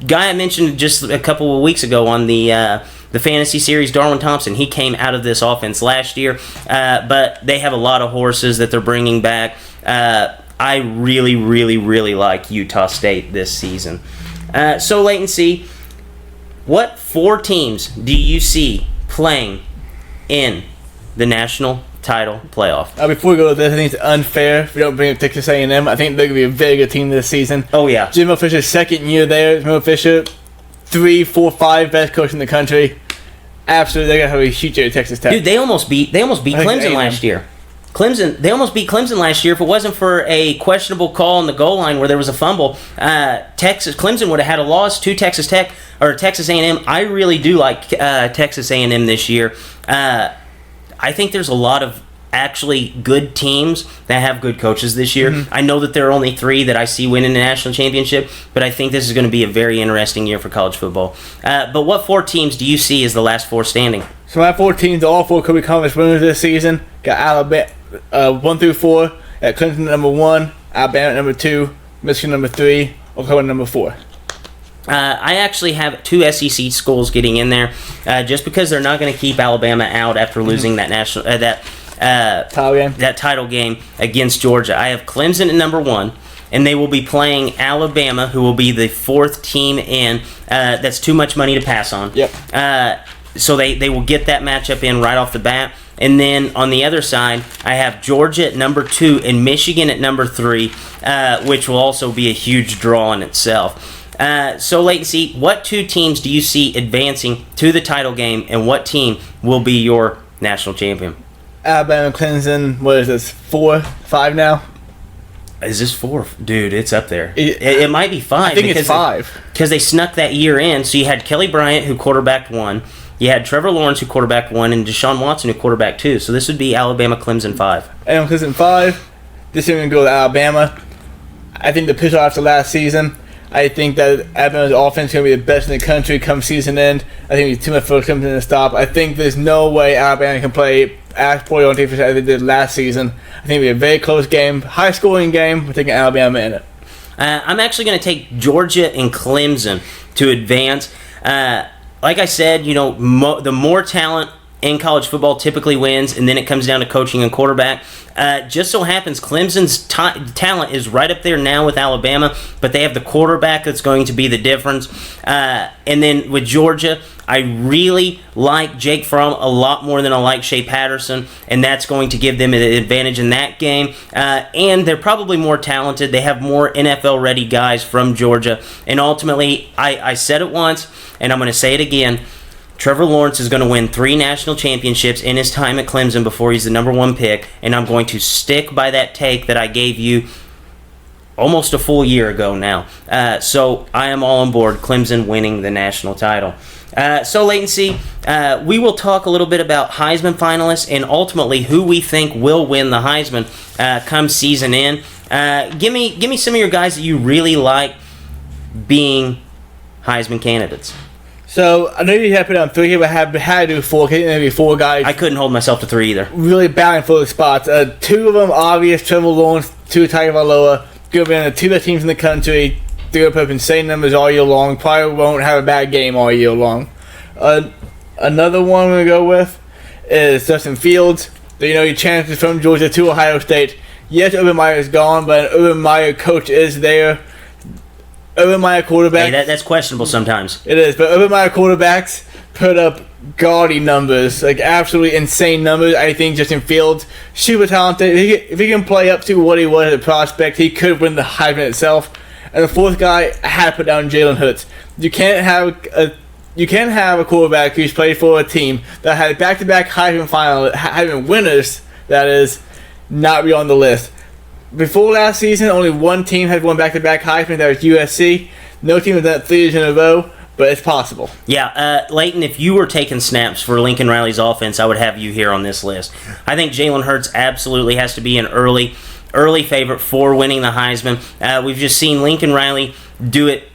I mentioned just a couple of weeks ago on the fantasy series, Darwin Thompson, he came out of this offense last year, but they have a lot of horses that they're bringing back. I really like Utah State this season. So, Leighton C., what 4 teams do you see playing in the national title playoff? Before we go to this, I think it's unfair if we don't bring up Texas A&M. I think they're going to be a very good team this season. Oh, yeah. Jimbo Fisher's second year there. Jimbo Fisher, 3, 4, 5 best coach in the country. Absolutely, they're gonna have a huge year at Texas Tech. Dude, they almost beat Clemson last year. They almost beat Clemson last year. If it wasn't for a questionable call on the goal line where there was a fumble, Clemson would have had a loss to Texas Tech or Texas A&M. I really do like Texas A&M this year. I think there's a lot of actually good teams that have good coaches this year. Mm-hmm. I know that there are only 3 that I see winning the national championship, but I think this is going to be a very interesting year for college football. But what 4 teams do you see as the last 4 standing? So my 4 teams, all 4 could be conference winners this season. Got Alabama 1 through 4, at Clemson number 1, Alabama number 2, Michigan number 3, Oklahoma number 4. I actually have 2 SEC schools getting in there, just because they're not going to keep Alabama out after losing that national that title game against Georgia. I have Clemson at number 1, and they will be playing Alabama, who will be the 4th team in. That's too much money to pass on. Yep. So they will get that matchup in right off the bat. And then on the other side, I have Georgia at number 2 and Michigan at number 3, which will also be a huge draw in itself. So, Leighton C., what 2 teams do you see advancing to the title game, and what team will be your national champion? Alabama, Clemson, what is this, 4, 5 now? Is this 4? Dude, it's up there. It might be 5. I think it's 5. Because they snuck that year in. So you had Kelly Bryant, who quarterbacked 1. You had Trevor Lawrence, who quarterbacked 1, and Deshaun Watson, who quarterbacked 2. So this would be Alabama, Clemson 5. Alabama, Clemson 5. This year we're going to go with Alabama. I think the pitch after last season, I think that Alabama's offense is going to be the best in the country come season end. I think it's too much for Clemson to stop. I think there's no way Alabama can play as poorly on defense as they did last season. I think it'll be a very close game, high-scoring game. We're taking Alabama in it. I'm actually going to take Georgia and Clemson to advance. Like I said, the more talent in college football typically wins, and then it comes down to coaching and quarterback. Just so happens Clemson's talent is right up there now with Alabama, but they have the quarterback that's going to be the difference. And then with Georgia, I really like Jake Fromm a lot more than I like Shea Patterson, and that's going to give them an advantage in that game. And they're probably more talented. They have more NFL-ready guys from Georgia. And ultimately, I said it once, and I'm going to say it again, Trevor Lawrence is going to win 3 national championships in his time at Clemson before he's the number 1 pick, and I'm going to stick by that take that I gave you almost a full year ago now. So I am all on board Clemson winning the national title. So, Leighton C., we will talk a little bit about Heisman finalists and ultimately who we think will win the Heisman come season end. Give me some of your guys that you really like being Heisman candidates. So, I know you had to put on 3 but I had to do 4. Maybe 4 guys. I couldn't hold myself to 3 either. Really battling for the spots. 2 of them obvious: Trevor Lawrence, Tua Tagovailoa. Going to be on the 2 best teams in the country. They're going to put up insane numbers all year long. Probably won't have a bad game all year long. Another one we're going to go with is Justin Fields. Your chances from Georgia to Ohio State. Yes, Urban Meyer is gone, but an Urban Meyer coach is there. Urban Meyer quarterback. Hey, that's questionable sometimes. It is, but Urban Meyer quarterbacks put up gaudy numbers, like absolutely insane numbers. I think Justin Fields, super talented. If he can play up to what he was as a prospect, he could win the Heisman itself. And the fourth guy, I had to put down Jalen Hurts. You can't have a quarterback who's played for a team that had back-to-back Heisman winners, that is, not be on the list. Before last season, only one team had won back-to-back Heisman, that was USC. No team has done it 3 years in a row, but it's possible. Yeah, Leighton, if you were taking snaps for Lincoln Riley's offense, I would have you here on this list. I think Jalen Hurts absolutely has to be an early favorite for winning the Heisman. We've just seen Lincoln Riley do it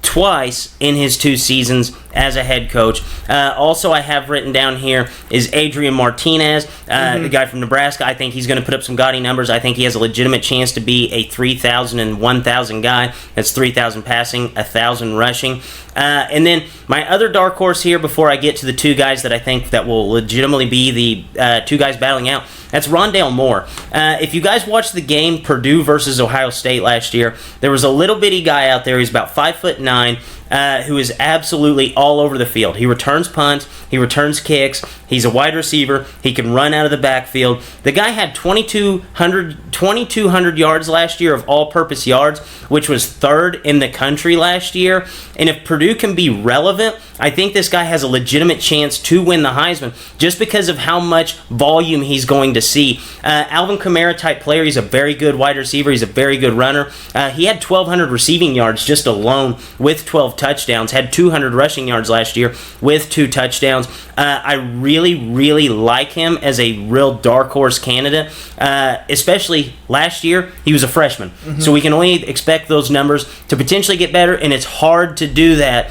twice in his 2 seasons as a head coach. Also, I have written down here is Adrian Martinez, the guy from Nebraska. I think he's going to put up some gaudy numbers. I think he has a legitimate chance to be a 3,000 and 1,000 guy. That's 3,000 passing, 1,000 rushing. And then my other dark horse here before I get to the 2 guys that I think that will legitimately be the 2 guys battling out, that's Rondale Moore. If you guys watched the game Purdue versus Ohio State last year, there was a little bitty guy out there. He's about 5'9", who is absolutely all over the field. He returns punts. He returns kicks. He's a wide receiver. He can run out of the backfield. The guy had 2,200 yards last year of all-purpose yards, which was 3rd in the country last year. And if Purdue can be relevant, I think this guy has a legitimate chance to win the Heisman just because of how much volume he's going to see. Alvin Kamara type player. He's a very good wide receiver. He's a very good runner. He had 1,200 receiving yards just alone with 12 touchdowns. Had 200 rushing yards last year with 2 touchdowns. I really like him as a real dark horse candidate. Especially last year, he was a freshman. So we can only expect those numbers to potentially get better, and it's hard to do that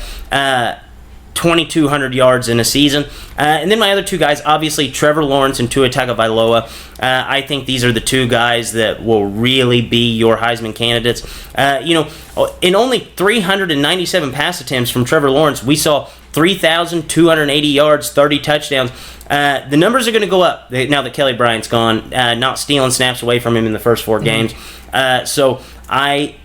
2,200 yards in a season. And then my other 2 guys, obviously Trevor Lawrence and Tua Tagovailoa. I think these are the 2 guys that will really be your Heisman candidates. In only 397 pass attempts from Trevor Lawrence, we saw 3,280 yards, 30 touchdowns. The numbers are going to go up now that Kelly Bryant's gone, not stealing snaps away from him in the first 4 games. So I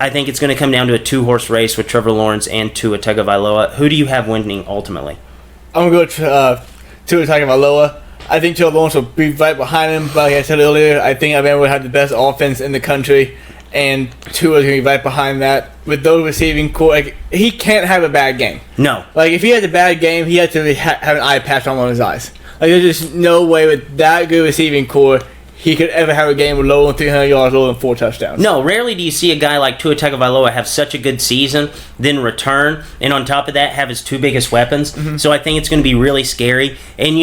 think it's going to come down to a 2-horse race with Trevor Lawrence and Tua Tagovailoa. Who do you have winning ultimately? I'm going to go Tua Tagovailoa. I think Trevor Lawrence will be right behind him, but like I said earlier, I think Alabama will have the best offense in the country, and Tua is going to be right behind that. With those receiving core, he can't have a bad game. No. If he has a bad game, he has to have an eye patch on one of his eyes. There's just no way with that good receiving core he could ever have a game with lower than 300 yards, lower than 4 touchdowns. No, rarely do you see a guy like Tua Tagovailoa have such a good season, then return, and on top of that, have his 2 biggest weapons. So I think it's going to be really scary. And,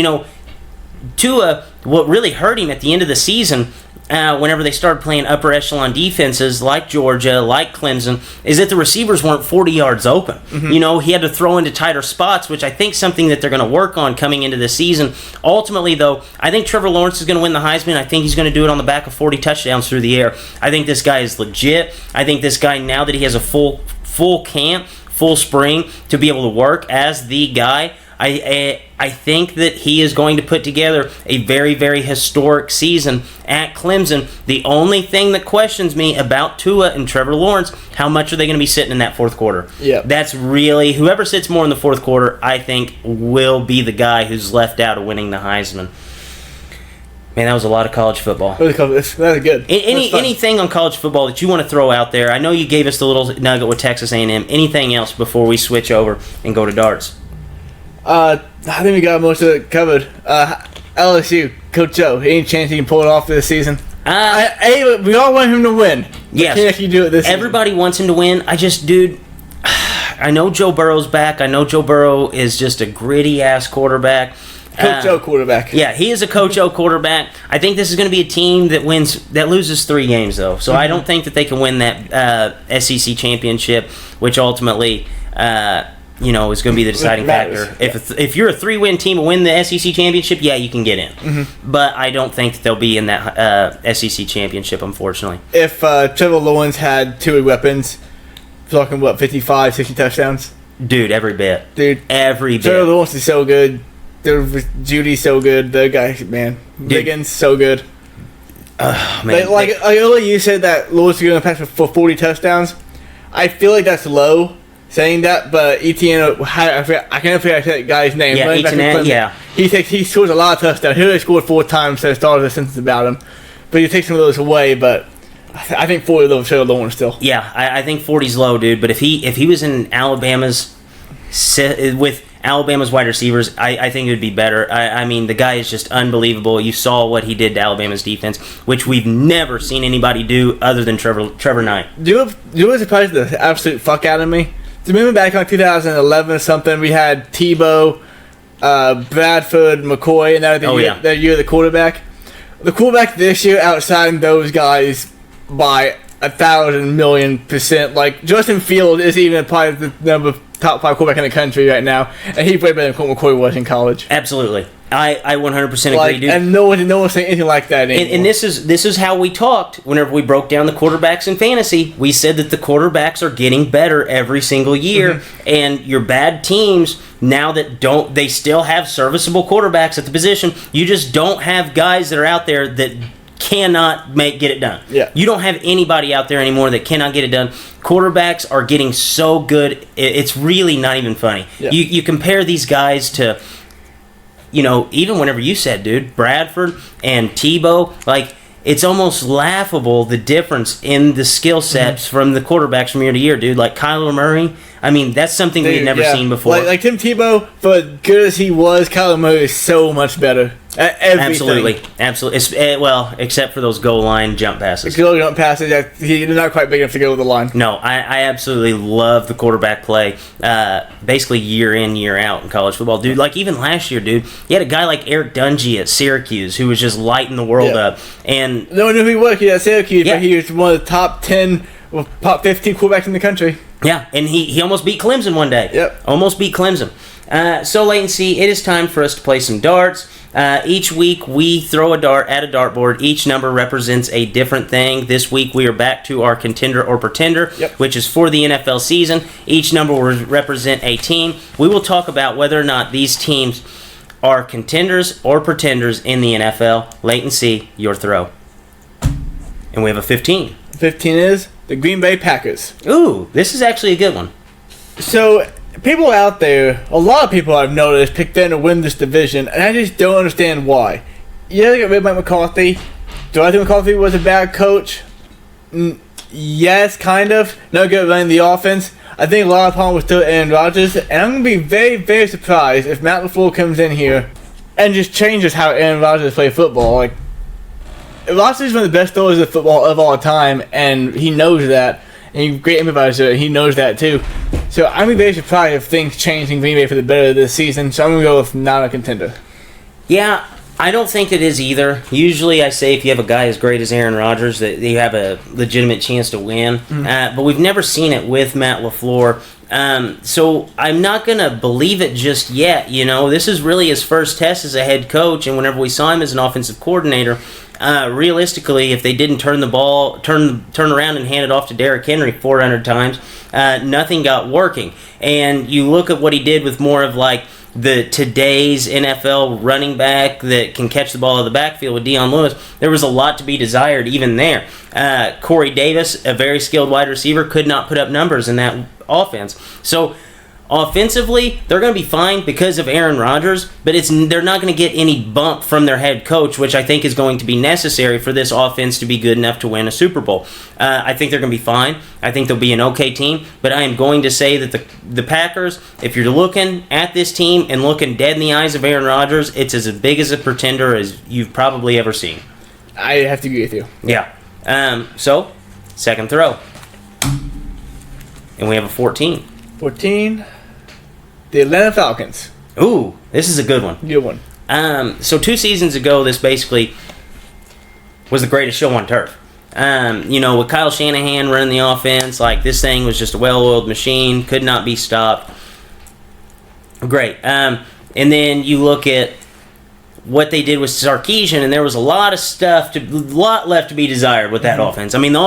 Tua, what really hurt him at the end of the season, whenever they started playing upper echelon defenses like Georgia, like Clemson, is that the receivers weren't 40 yards open. He had to throw into tighter spots, which I think is something that they're going to work on coming into this season. Ultimately, though, I think Trevor Lawrence is going to win the Heisman. I think he's going to do it on the back of 40 touchdowns through the air. I think this guy is legit. I think this guy, now that he has a full camp, full spring to be able to work as the guy, I think that he is going to put together a very, very historic season at Clemson. The only thing that questions me about Tua and Trevor Lawrence, how much are they going to be sitting in that 4th quarter? Yeah. That's really, whoever sits more in the 4th quarter, I think will be the guy who's left out of winning the Heisman. Man, that was a lot of college football. That was good. Anything on college football that you want to throw out there? I know you gave us the little nugget with Texas A&M. Anything else before we switch over and go to darts? I think we got most of it covered. LSU, Coach Joe, any chance he can pull it off this season? We all want him to win. Yes. Can't actually do it this Everybody season. wants him to win. I know Joe Burrow's back. I know Joe Burrow is just a gritty-ass quarterback. Coach O quarterback. Yeah, he is a Coach O quarterback. I think this is going to be a team that loses 3 games, though. So I don't think that they can win that SEC championship, which ultimately is going to be the deciding factor. If you're a 3-win team and win the SEC championship, yeah, you can get in. But I don't think that they'll be in that SEC championship, unfortunately. If Trevor Lawrence had 2 weapons, talking about 55, 60 touchdowns? Dude, every bit. Every bit. Trevor Lawrence is so good. Judy's so good. The guy, man. Wiggins, so good. Man. Earlier you said that Lawrence is going to pass for 40 touchdowns. I feel like that's low, saying that, but Etienne, I can't forget that guy's name. Yeah, Etienne, yeah. He scores a lot of touchdowns. He only scored 4 times, so it started a sentence about him. But he takes some of those away, but I think 40 of those are low one still. Yeah, I think 40's low, dude. But if he was in Alabama's with Alabama's wide receivers, I think it would be better. I mean, the guy is just unbelievable. You saw what he did to Alabama's defense, which we've never seen anybody do other than Trevor Knight. Do you surprise the absolute fuck out of me? Do you remember back in 2011 or something, we had Tebow, Bradford, McCoy, and everything that year the quarterback? The quarterback this year outside those guys by 1,000,000,000%. Like, Justin Fields is even probably the top 5 quarterback in the country right now, and he played better than Colt McCoy was in college. Absolutely. I 100% agree, dude. And no one's saying anything like that anymore. And this is how we talked whenever we broke down the quarterbacks in fantasy. We said that the quarterbacks are getting better every single year, and your bad teams now that they still have serviceable quarterbacks at the position. You just don't have guys that are out there that cannot get it done. Yeah. You don't have anybody out there anymore that cannot get it done. Quarterbacks are getting so good, it's really not even funny. Yeah. You compare these guys to, even whenever you said, dude, Bradford and Tebow, like, it's almost laughable the difference in the skill sets from the quarterbacks from year to year, dude. Like Kyler Murray, I mean, that's something we had never seen before. Like Tim Tebow, for as good as he was, Kyler Murray is so much better at everything. Absolutely. Well, except for those goal line jump passes. Goal jump passes, he's not quite big enough to go to the line. No, I absolutely love the quarterback play, basically year in, year out in college football. Dude, like even last year, dude, you had a guy like Eric Dungy at Syracuse who was just lighting the world up. And no one knew who he was. He was at Syracuse, but he was one of the top 10, top 15 quarterbacks in the country. Yeah, and he almost beat Clemson one day. Yep. Almost beat Clemson. So, Latency, it is time for us to play some darts. Each week we throw a dart at a dartboard. Each number represents a different thing. This week we are back to our contender or pretender, which is for the NFL season. Each number will represent a team. We will talk about whether or not these teams are contenders or pretenders in the NFL. Latency, your throw. And we have a 15. 15 is the Green Bay Packers. Ooh, this is actually a good one. So, people out there, a lot of people I've noticed, picked them to win this division, and I just don't understand why. Yeah, they got rid of Mike McCarthy. Do I think McCarthy was a bad coach? Yes, kind of. No good at running the offense. I think a lot of problem was still Aaron Rodgers, and I'm going to be very, very surprised if Matt LaFleur comes in here and just changes how Aaron Rodgers plays football. Like, Rodgers is one of the best throwers of football of all time, and he knows that. And he's a great improviser, and he knows that too. So I'm going to be very surprised if things change in Green Bay for the better this season. So I'm going to go with not a contender. Yeah, I don't think it is either. Usually I say if you have a guy as great as Aaron Rodgers that you have a legitimate chance to win. But we've never seen it with Matt LaFleur. So I'm not going to believe it just yet. This is really his first test as a head coach, and whenever we saw him as an offensive coordinator, realistically, if they didn't turn around and hand it off to Derrick Henry 400 times, nothing got working. And you look at what he did with more of like the today's NFL running back that can catch the ball out of the backfield with Deion Lewis, there was a lot to be desired even there. Corey Davis, a very skilled wide receiver, could not put up numbers in that offense. So offensively, they're going to be fine because of Aaron Rodgers, but they're not going to get any bump from their head coach, which I think is going to be necessary for this offense to be good enough to win a Super Bowl. I think they're going to be fine. I think they'll be an okay team, but I am going to say that the Packers, if you're looking at this team and looking dead in the eyes of Aaron Rodgers, it's as big as a pretender as you've probably ever seen. I have to agree with you. Yeah. So, second throw. And we have a 14. 14. The Atlanta Falcons. Ooh, this is a good one. Good one. So 2 seasons ago, this basically was the greatest show on turf. With Kyle Shanahan running the offense, like this thing was just a well-oiled machine, could not be stopped. Great. And then you look at what they did with Sarkisian, and there was a lot left to be desired with that offense. I mean, the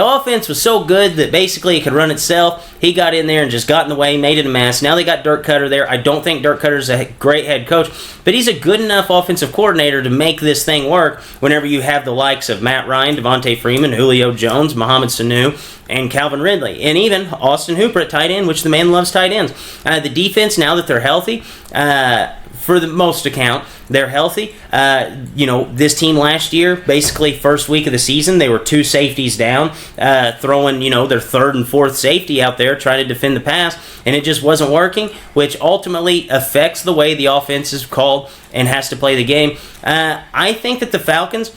offense was so good that basically it could run itself. He got in there and just got in the way, made it a mess. Now they got Dirk Cutter there. I don't think Dirk Cutter's a great head coach, but he's a good enough offensive coordinator to make this thing work whenever you have the likes of Matt Ryan, Devontae Freeman, Julio Jones, Mohamed Sanu, and Calvin Ridley, and even Austin Hooper at tight end, which the man loves tight ends. The defense, now that they're healthy, for the most account, they're healthy. This team last year, basically first week of the season, they were 2 safeties down, throwing, their third and fourth safety out there trying to defend the pass, and it just wasn't working, which ultimately affects the way the offense is called and has to play the game. I think that the Falcons,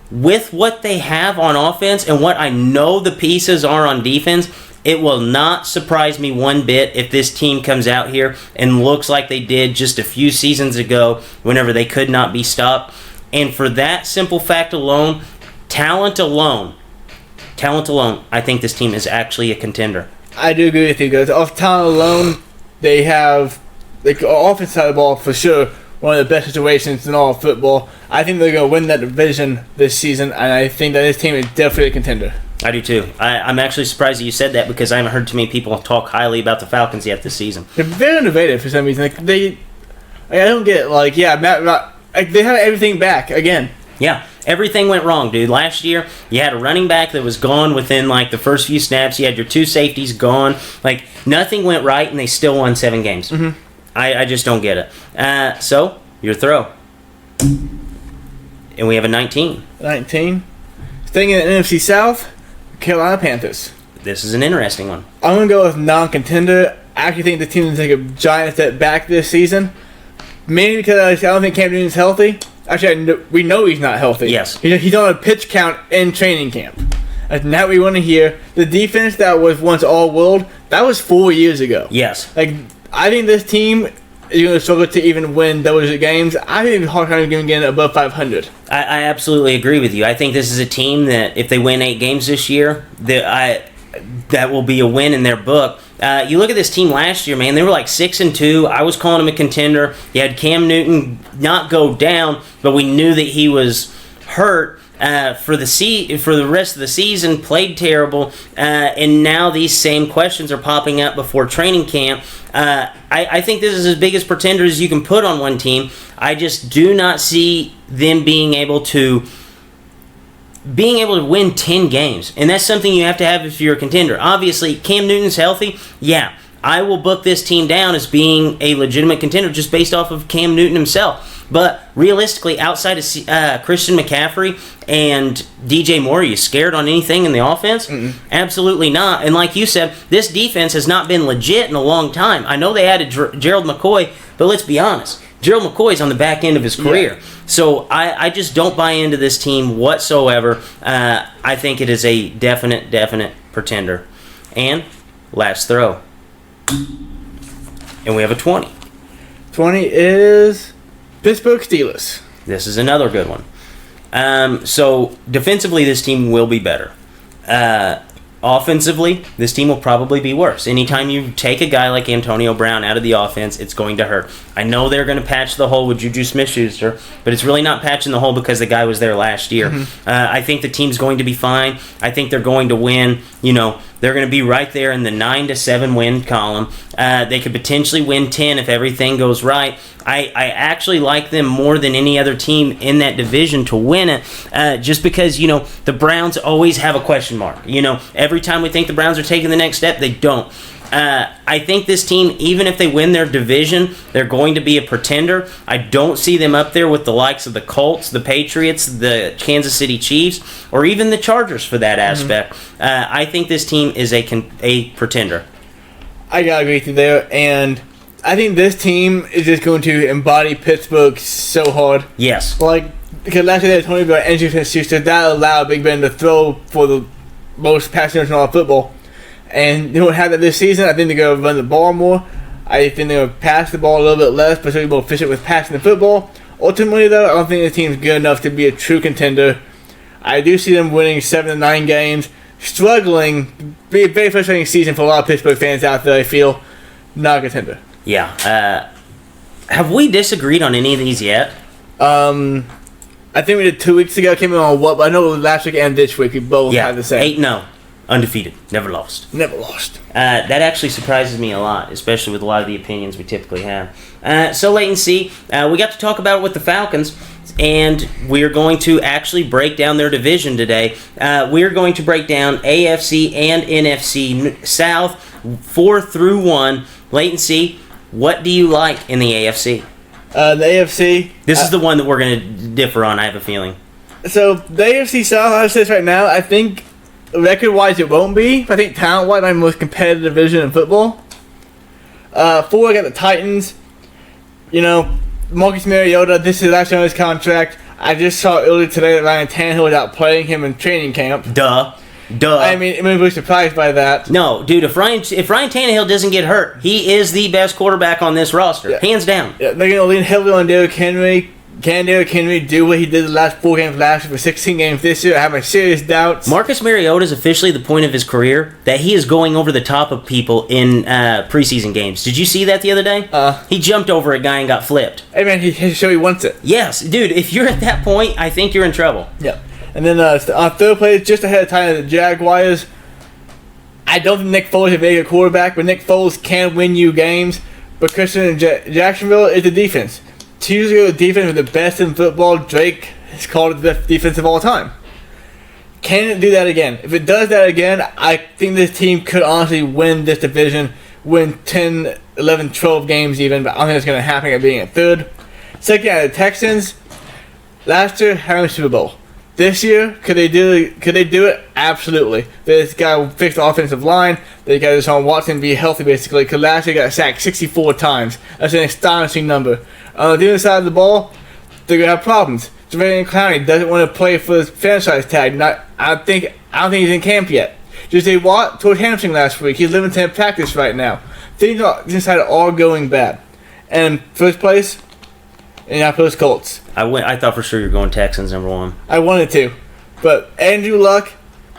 with what they have on offense and what I know the pieces are on defense, it will not surprise me one bit if this team comes out here and looks like they did just a few seasons ago whenever they could not be stopped. And for that simple fact alone, talent alone, I think this team is actually a contender. I do agree with you guys. Off talent alone, they have the offense side of the ball for sure. One of the best situations in all of football. I think they're going to win that division this season, and I think that this team is definitely a contender. I do too. I'm actually surprised that you said that because I haven't heard too many people talk highly about the Falcons yet this season. They're very innovative for some reason. I don't get it. They have everything back again. Yeah, everything went wrong, dude. Last year, you had a running back that was gone within the first few snaps. You had your 2 safeties gone. Nothing went right, and they still won 7 games. Mm-hmm. I just don't get it. So, your throw. And we have a 19. 19. Staying in the NFC South, Carolina Panthers. This is an interesting one. I'm going to go with non-contender. I actually think the team will take a giant step back this season. Mainly because I don't think Cam Newton's healthy. Actually, we know he's not healthy. Yes. He's on a pitch count in training camp. That's not what we want to hear. The defense that was once all-world, that was 4 years ago. Yes. I think this team is going to struggle to even win those games. I think it's hard time getting above 500. I absolutely agree with you. I think this is a team that if they win 8 games this year, that will be a win in their book. You look at this team last year, man. They were 6-2. I was calling them a contender. You had Cam Newton not go down, but we knew that he was hurt. For the rest of the season, played terrible, and now these same questions are popping up before training camp. I think this is as big as pretender as you can put on one team. I just do not see them being able to win 10 games, and that's something you have to have if you're a contender. Obviously, Cam Newton's healthy. Yeah, I will book this team down as being a legitimate contender just based off of Cam Newton himself. But realistically, outside of Christian McCaffrey and DJ Moore, are you scared on anything in the offense? Mm-mm. Absolutely not. And like you said, this defense has not been legit in a long time. I know they added Gerald McCoy, but let's be honest. Gerald McCoy's on the back end of his career. Yeah. So I just don't buy into this team whatsoever. I think it is a definite pretender. And last throw. And we have a 20. 20 is Pittsburgh Steelers. This is another good one. So defensively, this team will be better. Offensively, this team will probably be worse. Anytime you take a guy like Antonio Brown out of the offense, it's going to hurt. I know they're going to patch the hole with Juju Smith-Schuster, but it's really not patching the hole because the guy was there last year. Mm-hmm. I think the team's going to be fine. I think they're going to win. They're going to be right there in the 9-7 win column. They could potentially win 10 if everything goes right. I actually like them more than any other team in that division to win it, just because, the Browns always have a question mark. Every time we think the Browns are taking the next step, they don't. I think this team, even if they win their division, they're going to be a pretender. I don't see them up there with the likes of the Colts, the Patriots, the Kansas City Chiefs, or even the Chargers for that aspect. Mm-hmm. I think this team is a pretender. I gotta agree with you there, and I think this team is just going to embody Pittsburgh so hard. Yes. Because last year they had Tony Brown and Juju Smith-Schuster, that allowed Big Ben to throw for the most passing yards in all of football. And they don't have that this season. I think they're going to run the ball more. I think they're going to pass the ball a little bit less, but be more efficient with passing the football. Ultimately, though, I don't think the team's good enough to be a true contender. I do see them winning 7-9 games, struggling. Be a very frustrating season for a lot of Pittsburgh fans out there, I feel. Not a contender. Yeah. Have we disagreed on any of these yet? I think we did 2 weeks ago. Came in on what? But I know last week and this week we both Yeah, had the same. 8-0. Undefeated. Never lost. Never lost. That actually surprises me a lot, especially with a lot of the opinions we typically have. So, Leighton C, we got to talk about it with the Falcons, and we're going to actually break down their division today. We're going to break down AFC and NFC South 4 through 1. Leighton C, what do you like in the AFC? The AFC. This is the one that we're going to differ on, I have a feeling. So, the AFC South, I'll say this right now, I think record-wise it won't be. I think talent-wise, my most competitive division in football. 4, I got the Titans. You know, Marcus Mariota, this is actually on his contract. I just saw earlier today that Ryan Tannehill was out playing him in training camp. Duh. I mean, I'm really surprised by that. No, dude, if Ryan Tannehill doesn't get hurt, he is the best quarterback on this roster. Yeah. Hands down. Yeah, they're going to lean heavily on Derrick Henry. Can Derrick Henry do what he did the last 4 games last year for 16 games this year? I have my serious doubts. Marcus Mariota is officially the point of his career that he is going over the top of people in preseason games. Did you see that the other day? He jumped over a guy and got flipped. Hey, man, he showed he wants it. Yes, dude, if you're at that point, I think you're in trouble. Yeah. And then on third place, just ahead of time, the Jaguars. I don't think Nick Foles is a very good quarterback, but Nick Foles can win you games. But Christian Jacksonville is the defense. 2 years ago, the defense was the best in football. Drake has called it the best defense of all time. Can it do that again? If it does that again, I think this team could honestly win this division, win 10, 11, 12 games even, but I don't think it's going to happen at being a third. Second, the Texans. Last year, having a Super Bowl. This year, could they do it? Absolutely. This guy will fix the offensive line. They got Deshaun Watson be healthy, basically. Because last year he got sacked 64 times. That's an astonishing number. On the other side of the ball, they're gonna have problems. Jadeveon Clowney doesn't want to play for his franchise tag. I don't think he's in camp yet. J.J. Watt tore his hamstring last week. He's limited in practice right now. Things inside are all going bad. And first place, Indianapolis Colts. I thought for sure you were going Texans number 1. I wanted to. But Andrew Luck,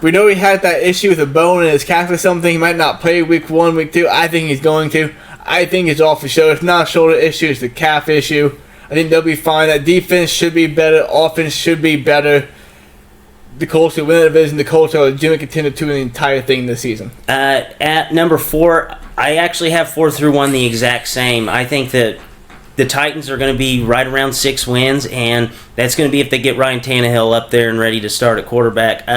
we know he had that issue with a bone in his calf or something. He might not play week 1, week 2. I think he's going to. I think it's off the shoulder. It's not a shoulder issue. It's the calf issue. I think they'll be fine. That defense should be better. Offense should be better. The Colts will win the division. The Colts are a legitimate contender to win the entire thing this season. At number 4, I actually have 4 through 1 the exact same. I think that the Titans are going to be right around 6 wins, and that's going to be if they get Ryan Tannehill up there and ready to start at quarterback.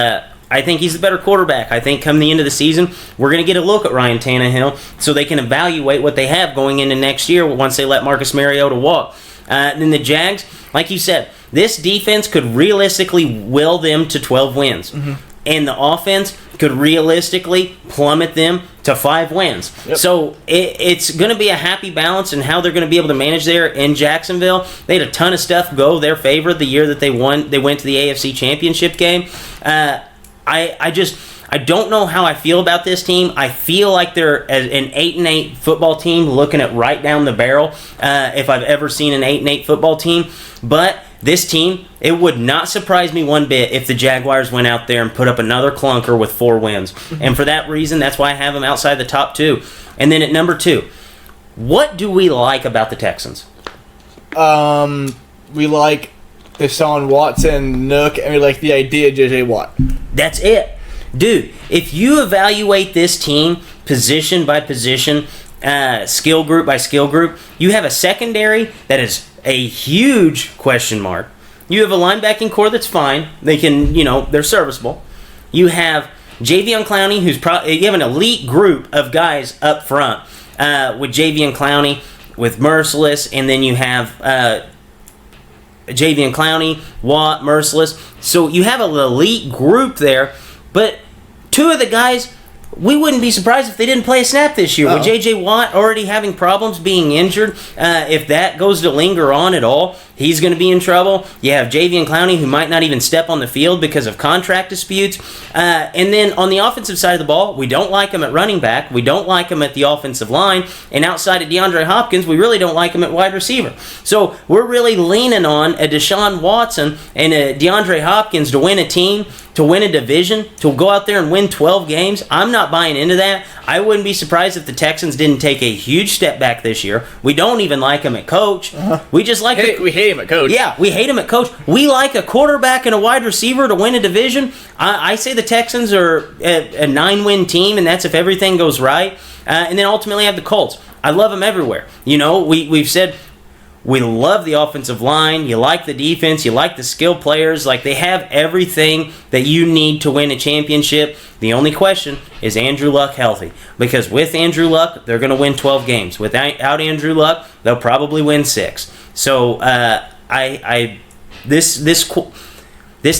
I think he's the better quarterback. I think come the end of the season, we're going to get a look at Ryan Tannehill so they can evaluate what they have going into next year once they let Marcus Mariota walk. Then the Jags, like you said, this defense could realistically will them to 12 wins. Mm-hmm. And the offense could realistically plummet them to 5 wins. Yep. So it's going to be a happy balance in how they're going to be able to manage there in Jacksonville. They had a ton of stuff go their favor the year that they won. They went to the AFC Championship game. I don't know how I feel about this team. I feel like they're an 8-8 football team looking at right down the barrel if I've ever seen an 8-8 football team. But this team, it would not surprise me one bit if the Jaguars went out there and put up another clunker with 4 wins. Mm-hmm. And for that reason, that's why I have them outside the top 2. And then at number 2, what do we like about the Texans? We like Deshaun Watson, Nook, and we like the idea of J.J. Watt. That's it. Dude, if you evaluate this team position by position, skill group by skill group, you have a secondary that is a huge question mark. You have a linebacking core that's fine. They can, they're serviceable. You have Jadeveon Clowney, you have an elite group of guys up front with Jadeveon Clowney, with Merciless, and then you have Jadeveon Clowney, Watt, Merciless. So you have an elite group there, but 2 of the guys, we wouldn't be surprised if they didn't play a snap this year. With J.J. Watt already having problems being injured, if that goes to linger on at all, he's going to be in trouble. You have Jadeveon Clowney, who might not even step on the field because of contract disputes. And then on the offensive side of the ball, we don't like him at running back. We don't like him at the offensive line. And outside of DeAndre Hopkins, we really don't like him at wide receiver. So we're really leaning on a Deshaun Watson and a DeAndre Hopkins to win a team, to win a division, to go out there and win 12 games. I'm not buying into that. I wouldn't be surprised if the Texans didn't take a huge step back this year. We don't even like him at coach. We just like We hate him at coach. Yeah, we hate him at coach. We like a quarterback and a wide receiver to win a division. I say the Texans are a 9-win team, and that's if everything goes right. And then ultimately have the Colts. I love them everywhere. You know, we've said we love the offensive line. You like the defense. You like the skill players. Like, they have everything that you need to win a championship. The only question is Andrew Luck healthy? Because with Andrew Luck, they're going to win 12 games. Without Andrew Luck, they'll probably win 6. So this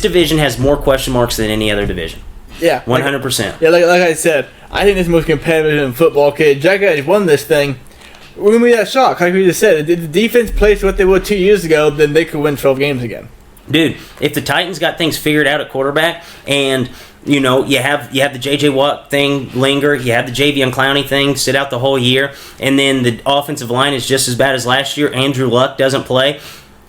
division has more question marks than any other division. Yeah. 100%. Yeah, like I said, I think this is the most competitive in football. Okay, Jaguars won this thing. We're going to be that shocked. Like we just said, if the defense plays what they were 2 years ago, then they could win 12 games again. Dude, if the Titans got things figured out at quarterback, and you know you have the J.J. Watt thing linger, you have the Javion Clowney thing sit out the whole year, and then the offensive line is just as bad as last year. Andrew Luck doesn't play.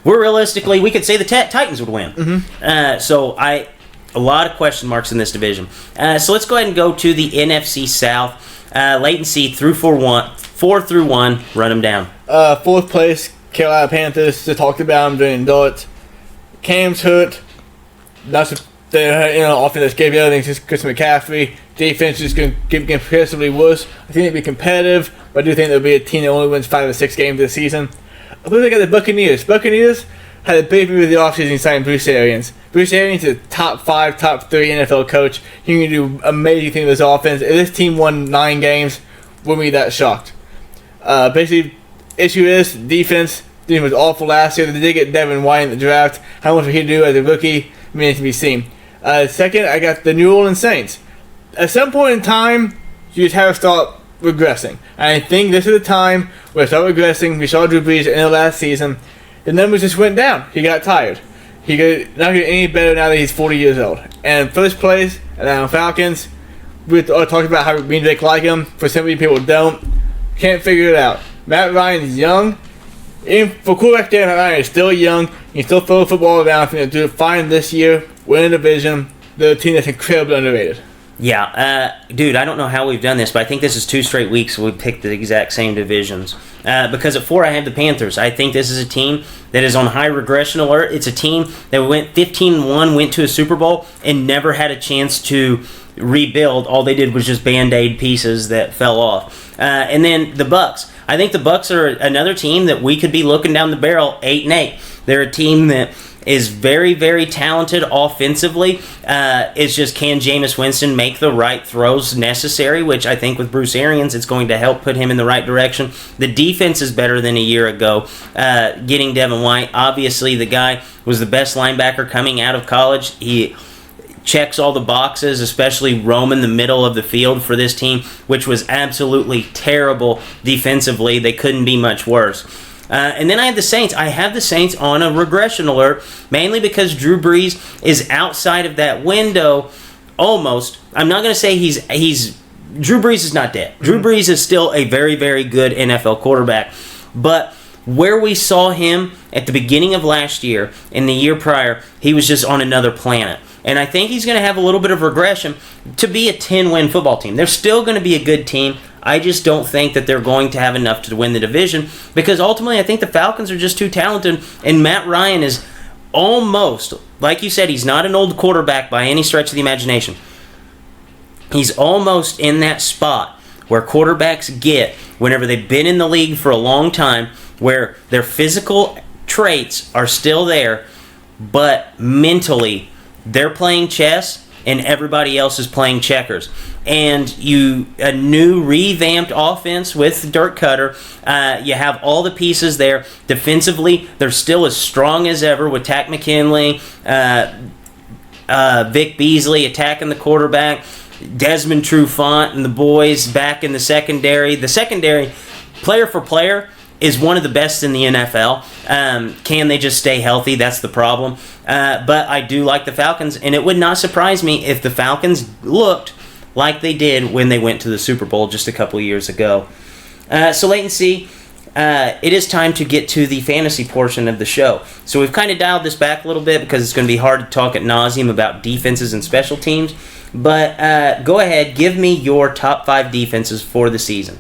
We could say the Titans would win. Mm-hmm. So a lot of question marks in this division. So let's go ahead and go to the NFC South. Latency 4 through 1, run them down. 4th place, Carolina Panthers. Just talked about them during darts. Cam's hurt. That's offense gave you other things. Just Chris McCaffrey. Defense is going to get progressively worse. I think they'll be competitive, but I do think there'll be a team that only wins 5 or 6 games this season. I believe they got the Buccaneers. Buccaneers had a big move in the offseason signing Bruce Arians. Bruce Arians is a top 5, top 3 NFL coach. He can do amazing things with his offense. If this team won 9 games, wouldn't be that shocked. Basically, issue is defense. Defense was awful last year. They did get Devin White in the draft. How much will he do as a rookie remains to be seen. Second, I got the New Orleans Saints. At some point in time, you just have to start regressing. And I think this is the time where start regressing. We saw Drew Brees in the last season. The numbers just went down. He got tired. He could not get any better now that he's 40 years old. And first place, Atlanta Falcons. We talked about how Green Bay like him. For some people don't. Can't figure it out. Matt Ryan's young. Even for quarterback there, Matt Ryan is still young. He can still throw the football around. He's going to do fine this year. Win a division. They're a team that's incredibly underrated. Yeah, dude, I don't know how we've done this, but I think this is 2 straight weeks we picked the exact same divisions. Because at 4, I have the Panthers. I think this is a team that is on high regression alert. It's a team that went 15-1, went to a Super Bowl, and never had a chance to rebuild. All they did was just Band-Aid pieces that fell off. And then the Bucs. I think the Bucs are another team that we could be looking down the barrel 8-8. They're a team that is very, very talented offensively. It's just, can Jameis Winston make the right throws necessary, which I think with Bruce Arians, it's going to help put him in the right direction. The defense is better than a year ago. Getting Devin White, obviously the guy was the best linebacker coming out of college. He checks all the boxes, especially roaming the middle of the field for this team, which was absolutely terrible defensively. They couldn't be much worse. And then I have the Saints. I have the Saints on a regression alert, mainly because Drew Brees is outside of that window almost. I'm not going to say he's Drew Brees is not dead. Drew Brees is still a very, very good NFL quarterback. But where we saw him at the beginning of last year and the year prior, he was just on another planet. And I think he's going to have a little bit of regression to be a 10-win football team. They're still going to be a good team. I just don't think that they're going to have enough to win the division because ultimately I think the Falcons are just too talented, and Matt Ryan is almost, like you said, he's not an old quarterback by any stretch of the imagination. He's almost in that spot where quarterbacks get whenever they've been in the league for a long time, where their physical traits are still there, but mentally they're playing chess and everybody else is playing checkers. And a new revamped offense with Dirk Cutter. You have all the pieces there. Defensively, they're still as strong as ever with Takk McKinley, Vic Beasley attacking the quarterback, Desmond Trufant and the boys back in the secondary. The secondary, player for player, is one of the best in the NFL. Can they just stay healthy? That's the problem. But I do like the Falcons, and it would not surprise me if the Falcons looked like they did when they went to the Super Bowl just a couple years ago. So wait and see. it is time to get to the fantasy portion of the show. So we've kind of dialed this back a little bit because it's going to be hard to talk at nauseum about defenses and special teams. But go ahead, give me your top 5 defenses for the season.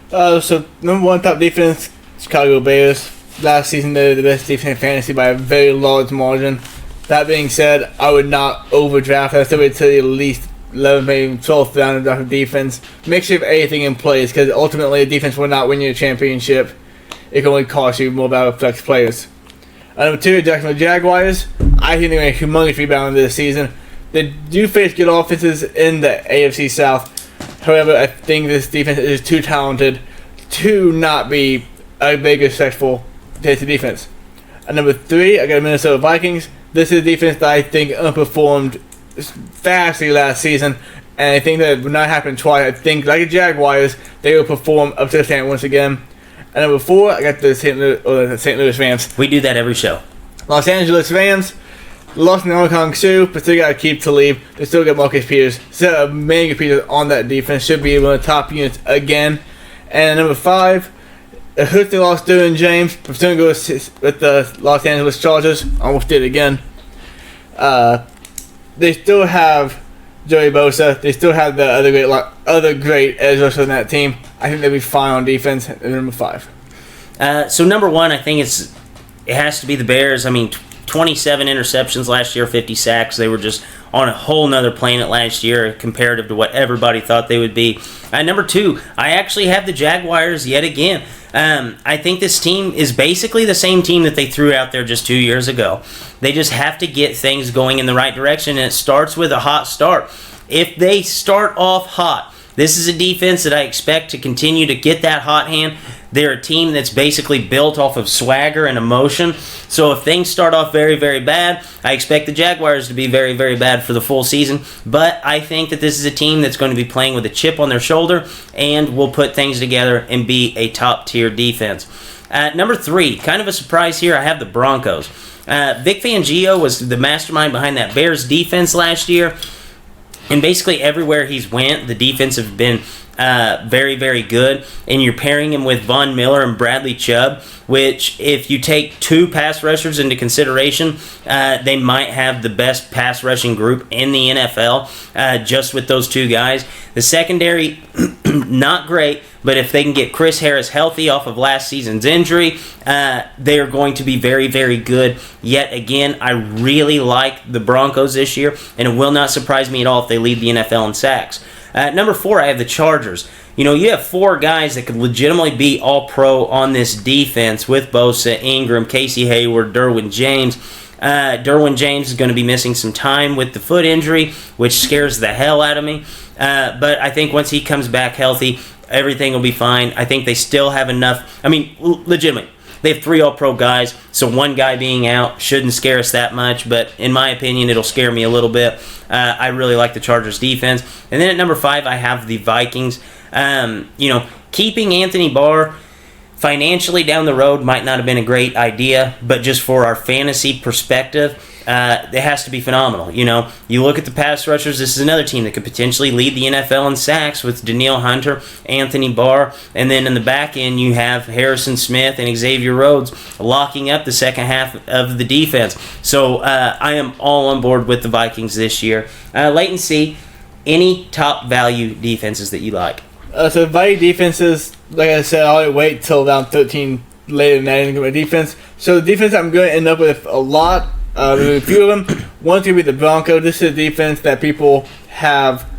So number 1 top defense, Chicago Bears. Last season they were the best defense in fantasy by a very large margin. That being said, I would not overdraft. I still would tell you at least 11th, maybe 12th round of draft defense. Make sure you have everything in place because ultimately a defense will not win you a championship. It can only cost you more about flex players. Number 2, Jacksonville Jaguars. I think they're going to humongous rebound this season. They do face good offenses in the AFC South. However, I think this defense is too talented to not be a big successful defense. And number 3, I got Minnesota Vikings. This is a defense that I think underperformed vastly last season, and I think that would not happen twice. I think, like the Jaguars, they will perform up to the standard once again. And number 4, I got the St. Louis Rams. We do that every show. Los Angeles Rams lost in the Hong Kong Sioux, but still got to keep Talib. They still got Marcus Peters. Still a mega Peters on that defense. Should be one of the top units again. And number 5, it hurts they lost Derwin James. I'm still going to go with the Los Angeles Chargers. Almost did it again. They still have Joey Bosa. They still have the other great edge rushers on that team. I think they'll be fine on defense at number 5. So number 1, I think it has to be the Bears. I mean, 27 interceptions last year, 50 sacks. They were just on a whole nother planet last year comparative to what everybody thought they would be. Number 2, I actually have the Jaguars yet again. I think this team is basically the same team that they threw out there just 2 years ago. They just have to get things going in the right direction, and it starts with a hot start. If they start off hot, this is a defense that I expect to continue to get that hot hand. They're a team that's basically built off of swagger and emotion. So if things start off very, very bad, I expect the Jaguars to be very, very bad for the full season. But I think that this is a team that's going to be playing with a chip on their shoulder and will put things together and be a top-tier defense. Number 3, kind of a surprise here, I have the Broncos. Vic Fangio was the mastermind behind that Bears defense last year. And basically everywhere he's went, the defense have been very, very good. And you're pairing him with Von Miller and Bradley Chubb, which if you take 2 pass rushers into consideration, they might have the best pass rushing group in the NFL just with those 2 guys. The secondary, not great, but if they can get Chris Harris healthy off of last season's injury, they are going to be very, very good. Yet again, I really like the Broncos this year, and it will not surprise me at all if they lead the NFL in sacks. Number 4, I have the Chargers. You know, you have 4 guys that could legitimately be all-pro on this defense with Bosa, Ingram, Casey Hayward, Derwin James. Derwin James is going to be missing some time with the foot injury, which scares the hell out of me. But I think once he comes back healthy, everything will be fine. I think they still have enough. I mean, legitimately, they have 3 all-pro guys, so 1 guy being out shouldn't scare us that much, but in my opinion, it'll scare me a little bit. I really like the Chargers defense. And then at number 5, I have the Vikings. Keeping Anthony Barr financially down the road might not have been a great idea, but just for our fantasy perspective, it has to be phenomenal. You know, you look at the pass rushers, this is another team that could potentially lead the NFL in sacks with Danielle Hunter, Anthony Barr, and then in the back end you have Harrison Smith and Xavier Rhodes locking up the second half of the defense. So I am all on board with the Vikings this year. Leighton C., any top value defenses that you like? So value defenses, like I said, I'll wait till around 13 later than that and get my defense. So the defense I'm going to end up with a lot. A few of them. One's going to be the Broncos. This is a defense that people have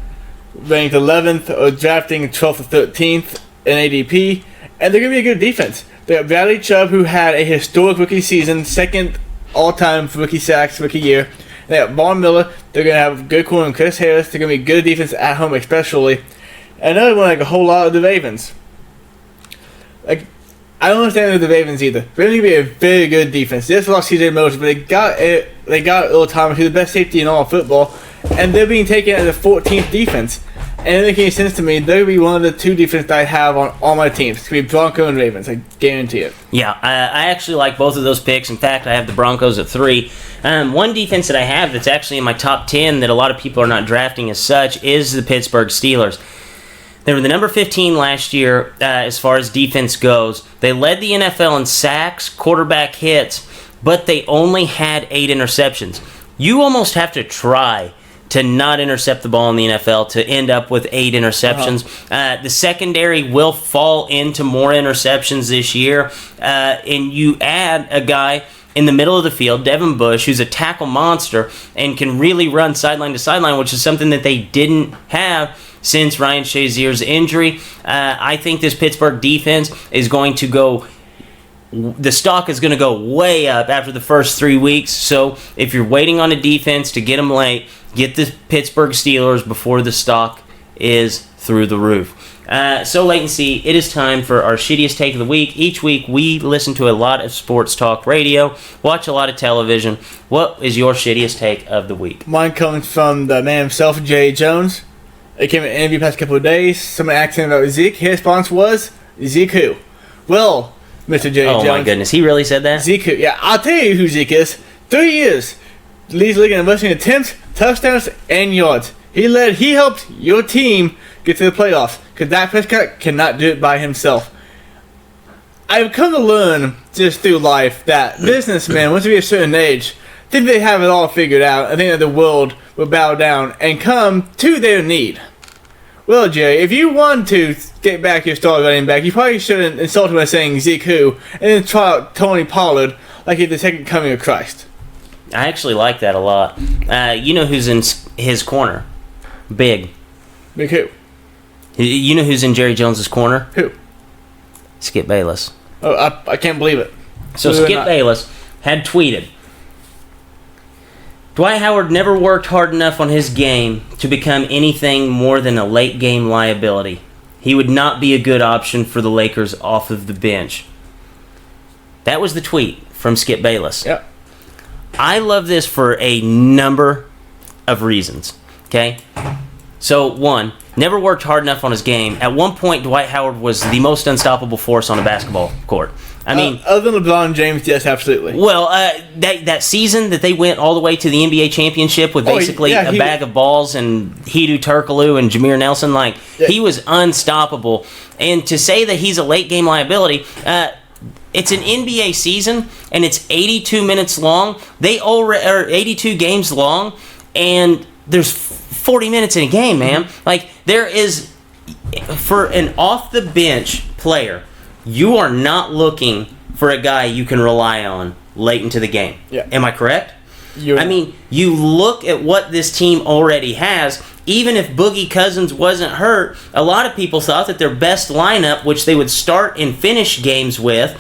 ranked 11th or drafting 12th or 13th in ADP, and they're going to be a good defense. They got Bradley Chubb, who had a historic rookie season, 2nd all-time for rookie sacks, rookie year. They got Von Miller. They're going to have good corner and Chris Harris. They're going to be good defense at home, especially. And another one, like a whole lot of the Ravens. I don't understand the Ravens either. Ravens can be a very good defense. They just lost C.J. Moses, but they got Earl Thomas, who's the best safety in all of football, and they're being taken as a 14th defense. And it makes any sense to me. They'll be one of the 2 defenses that I have on all my teams. It's going to be Broncos and Ravens. I guarantee it. Yeah, I actually like both of those picks. In fact, I have the Broncos at 3. One defense that I have that's actually in my top 10 that a lot of people are not drafting as such is the Pittsburgh Steelers. They were the number 15 last year as far as defense goes. They led the NFL in sacks, quarterback hits, but they only had 8 interceptions. You almost have to try to not intercept the ball in the NFL to end up with 8 interceptions. The secondary will fall into more interceptions this year. And you add a guy in the middle of the field, Devin Bush, who's a tackle monster and can really run sideline to sideline, which is something that they didn't have since Ryan Shazier's injury. I think this Pittsburgh defense is going to go... The stock is going to go way up after the first 3 weeks. So if you're waiting on a defense to get them late, get the Pittsburgh Steelers before the stock is through the roof. So, latency, it is time for our shittiest take of the week. Each week, we listen to a lot of sports talk radio, watch a lot of television. What is your shittiest take of the week? Mine comes from the man himself, Jay Jones. It came in an interview past couple of days. Someone asked him about Zeke. His response was, Zeke who? Well, Mr. Jay Jones. Oh, my goodness. He really said that? Zeke who? Yeah, I'll tell you who Zeke is. 3 years. Leads the league in rushing attempts, touchdowns, and yards. He helped your team get to the playoffs because Dak Prescott cannot do it by himself. I've come to learn just through life that businessmen, once they reach a certain age, think they have it all figured out. I think that the world will bow down and come to their need. Well, Jay, if you want to get back your star running back, you probably shouldn't insult him by saying Zeke who and then try out Tony Pollard like he's the second coming of Christ. I actually like that a lot. You know who's in his corner? Big. Big who? You know who's in Jerry Jones's corner? Who? Skip Bayless. Oh, I can't believe it. So Skip Bayless had tweeted, Dwight Howard never worked hard enough on his game to become anything more than a late game liability. He would not be a good option for the Lakers off of the bench. That was the tweet from Skip Bayless. Yep. I love this for a number of reasons. Okay? So, one, never worked hard enough on his game. At one point, Dwight Howard was the most unstoppable force on a basketball court. I mean, other than LeBron James, yes, absolutely. Well, that season that they went all the way to the NBA championship with basically a bag of balls and Hedo Turkoglu and Jameer Nelson, he was unstoppable. And to say that he's a late game liability, it's an NBA season and it's 82 minutes long. They are 82 games long, and there's 40 minutes in a game, man. There is, for an off the bench player, you are not looking for a guy you can rely on late into the game. Yeah. Am I correct? You look at what this team already has. Even if Boogie Cousins wasn't hurt, a lot of people thought that their best lineup, which they would start and finish games with,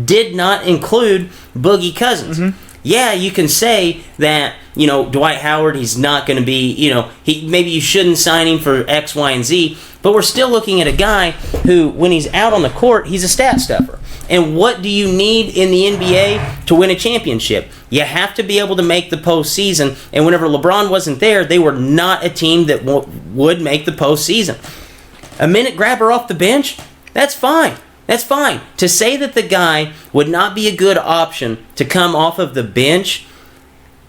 did not include Boogie Cousins. Mm-hmm. Yeah, you can say that, Dwight Howard, he's not going to be, maybe you shouldn't sign him for X, Y, and Z, but we're still looking at a guy who, when he's out on the court, he's a stat stuffer. And what do you need in the NBA to win a championship? You have to be able to make the postseason, and whenever LeBron wasn't there, they were not a team that would make the postseason. A minute grabber off the bench? That's fine. That's fine. To say that the guy would not be a good option to come off of the bench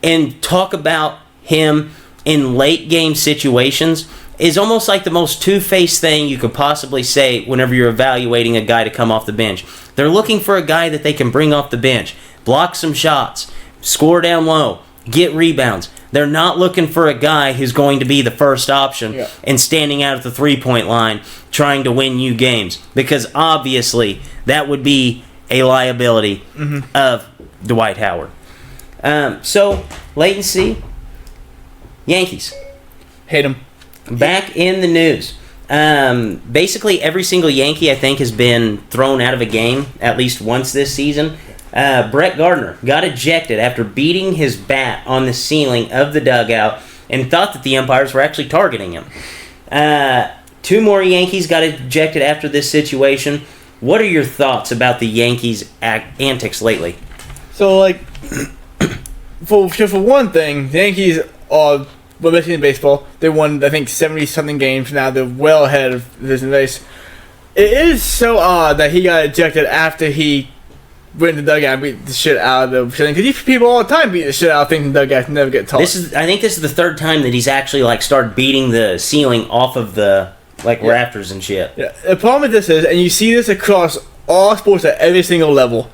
and talk about him in late game situations is almost like the most two-faced thing you could possibly say whenever you're evaluating a guy to come off the bench. They're looking for a guy that they can bring off the bench, block some shots, score down low, get rebounds. They're not looking for a guy who's going to be the first option and standing out at the three-point line trying to win you games, because obviously that would be a liability of Dwight Howard. So, latency, Yankees. Hate them. Back in the news. Basically, every single Yankee, I think, has been thrown out of a game at least once this season. Brett Gardner got ejected after beating his bat on the ceiling of the dugout and thought that the umpires were actually targeting him. 2 more Yankees got ejected after this situation. What are your thoughts about the Yankees' antics lately? So, for one thing, the Yankees are, especially in baseball, they won, I think, 70-something games now. They're well ahead of this race. It is so odd that he got ejected after he went to the dugout and beat the shit out of the shit. Because people all the time beat the shit out of things in the dugout and never get tossed. I think this is the third time that he's actually started beating the ceiling off of the like rafters and shit. Yeah. The problem with this is, and you see this across all sports at every single level,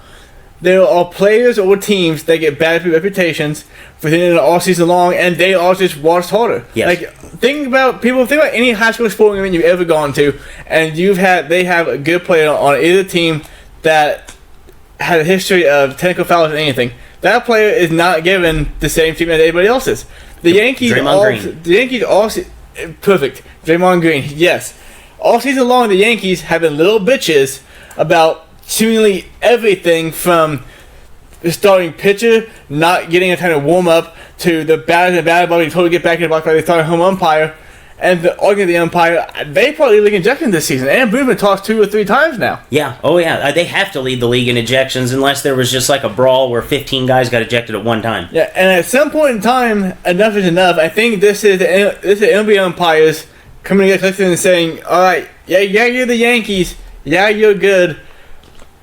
there are players or teams that get bad reputations for thinking it all season long, and they all just watched harder. Yes. Like, think about any high school sporting event you've ever gone to, and they have a good player on either team that had a history of technical fouls or anything. That player is not given the same treatment as anybody else is. The Yankees perfect. Draymond Green, yes. All season long, the Yankees have been little bitches about seemingly everything from the starting pitcher not getting a time to warm up to the batter being told to get back in the box by the starting home umpire, and the argument of the umpire. They probably league injection this season. And Boone's been tossed 2 or 3 times now. Yeah. Oh, yeah. They have to lead the league in ejections unless there was just like a brawl where 15 guys got ejected at one time. Yeah, and at some point in time, enough is enough. I think this is the NBA umpires coming together collectively and saying, all right, yeah, you're the Yankees. Yeah, you're good.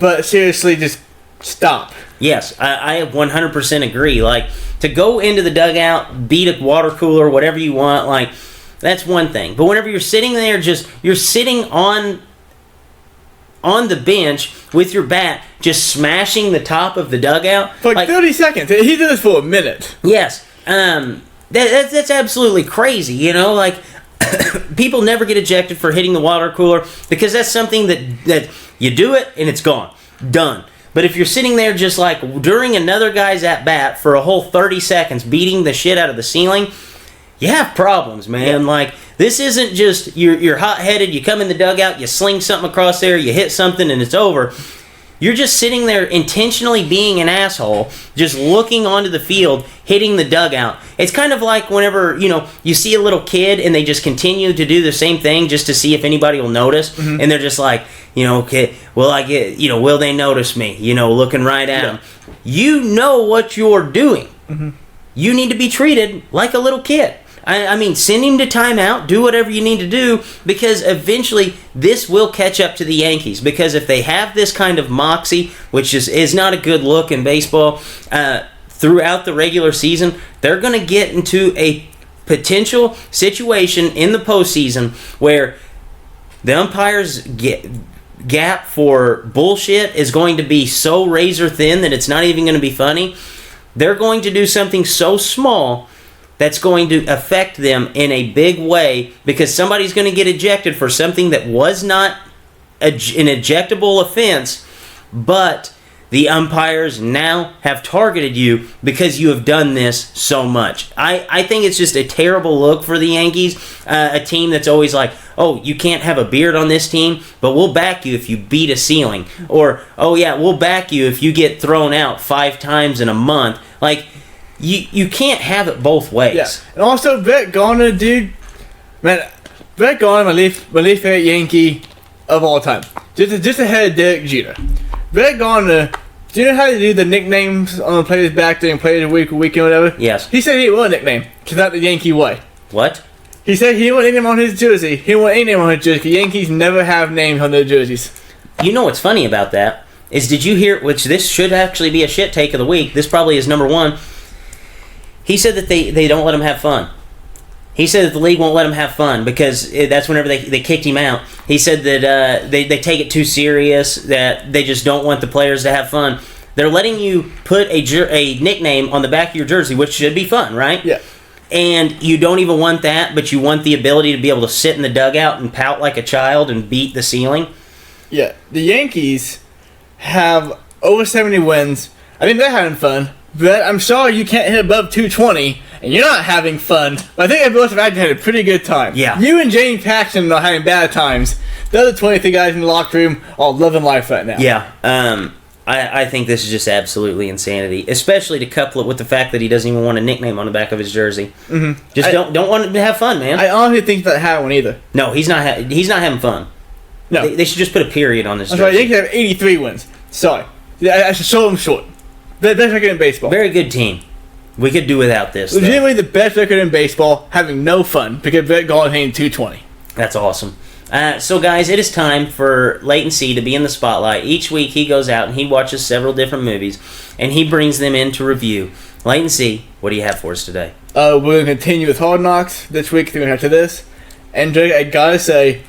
But seriously, just stop. Yes, I 100% agree. Like, to go into the dugout, beat a water cooler, whatever you want, like, that's one thing. But whenever you're sitting there, you're sitting on the bench with your bat, just smashing the top of the dugout. For like 30 seconds. He did this for a minute. Yes. That's absolutely crazy, you know? Like, people never get ejected for hitting the water cooler because that's something that you do it and it's gone. Done. But if you're sitting there just like during another guy's at bat for a whole 30 seconds beating the shit out of the ceiling, you have problems, man. Yeah. Like, this isn't just you're hot-headed, you come in the dugout, you sling something across there, you hit something and it's over. You're just sitting there intentionally being an asshole, just looking onto the field, hitting the dugout. It's kind of like whenever, you see a little kid and they just continue to do the same thing just to see if anybody will notice. Mm-hmm. And they're just like, okay, will they notice me? Looking right at them. You know what you're doing. Mm-hmm. You need to be treated like a little kid. I mean, send him to timeout, do whatever you need to do, because eventually this will catch up to the Yankees. Because if they have this kind of moxie, which is not a good look in baseball, throughout the regular season, they're going to get into a potential situation in the postseason where the umpires gap for bullshit is going to be so razor thin that it's not even going to be funny. They're going to do something so small that's going to affect them in a big way because somebody's going to get ejected for something that was not an ejectable offense, but the umpires now have targeted you because you have done this so much. I think it's just a terrible look for the Yankees, a team that's always like, oh, you can't have a beard on this team, but we'll back you if you beat a ceiling. Or, oh yeah, we'll back you if you get thrown out 5 times in a month. Like, you can't have it both ways. Yeah. And also, Brett Gardner, dude, man, Brett Gardner, my least favorite Yankee of all time. Just ahead of Derek Jeter. Brett Gardner, do you know how to do the nicknames on the players back during Players Week or weekend or whatever? Yes. He said he didn't want a nickname, because not the Yankee way. What? He said he didn't want any name on his jersey. He didn't want any name on his jersey, because Yankees never have names on their jerseys. You know what's funny about that is, did you hear, which this should actually be a shit take of the week, this probably is number 1, he said that they don't let him have fun. He said that the league won't let him have fun because that's whenever they kicked him out. He said that they take it too serious, that they just don't want the players to have fun. They're letting you put a nickname on the back of your jersey, which should be fun, right? Yeah. And you don't even want that, but you want the ability to be able to sit in the dugout and pout like a child and beat the ceiling. Yeah. The Yankees have over 70 wins. I think they're having fun. But I'm sorry you can't hit above 220, and you're not having fun. But I think everyone else have had a pretty good time. Yeah. You and James Paxton are having bad times. The other 23 guys in the locker room are loving life right now. Yeah. I think this is just absolutely insanity, especially to couple it with the fact that he doesn't even want a nickname on the back of his jersey. Mm-hmm. Just don't want him to have fun, man. I honestly think that had one either. No, he's not having fun. No. They should just put a period on this jersey. I'm sorry, Yankees have 83 wins. Sorry. I should show them short. Best record in baseball. Very good team. We could do without this. Legitimately the best record in baseball, having no fun, because Brett Gardner hitting 220. That's awesome. So, guys, it is time for Leighton C to be in the spotlight. Each week he goes out and he watches several different movies, and he brings them in to review. Leighton C, what do you have for us today? We're going to continue with Hard Knocks this week, through after this. And Drake, I gotta say,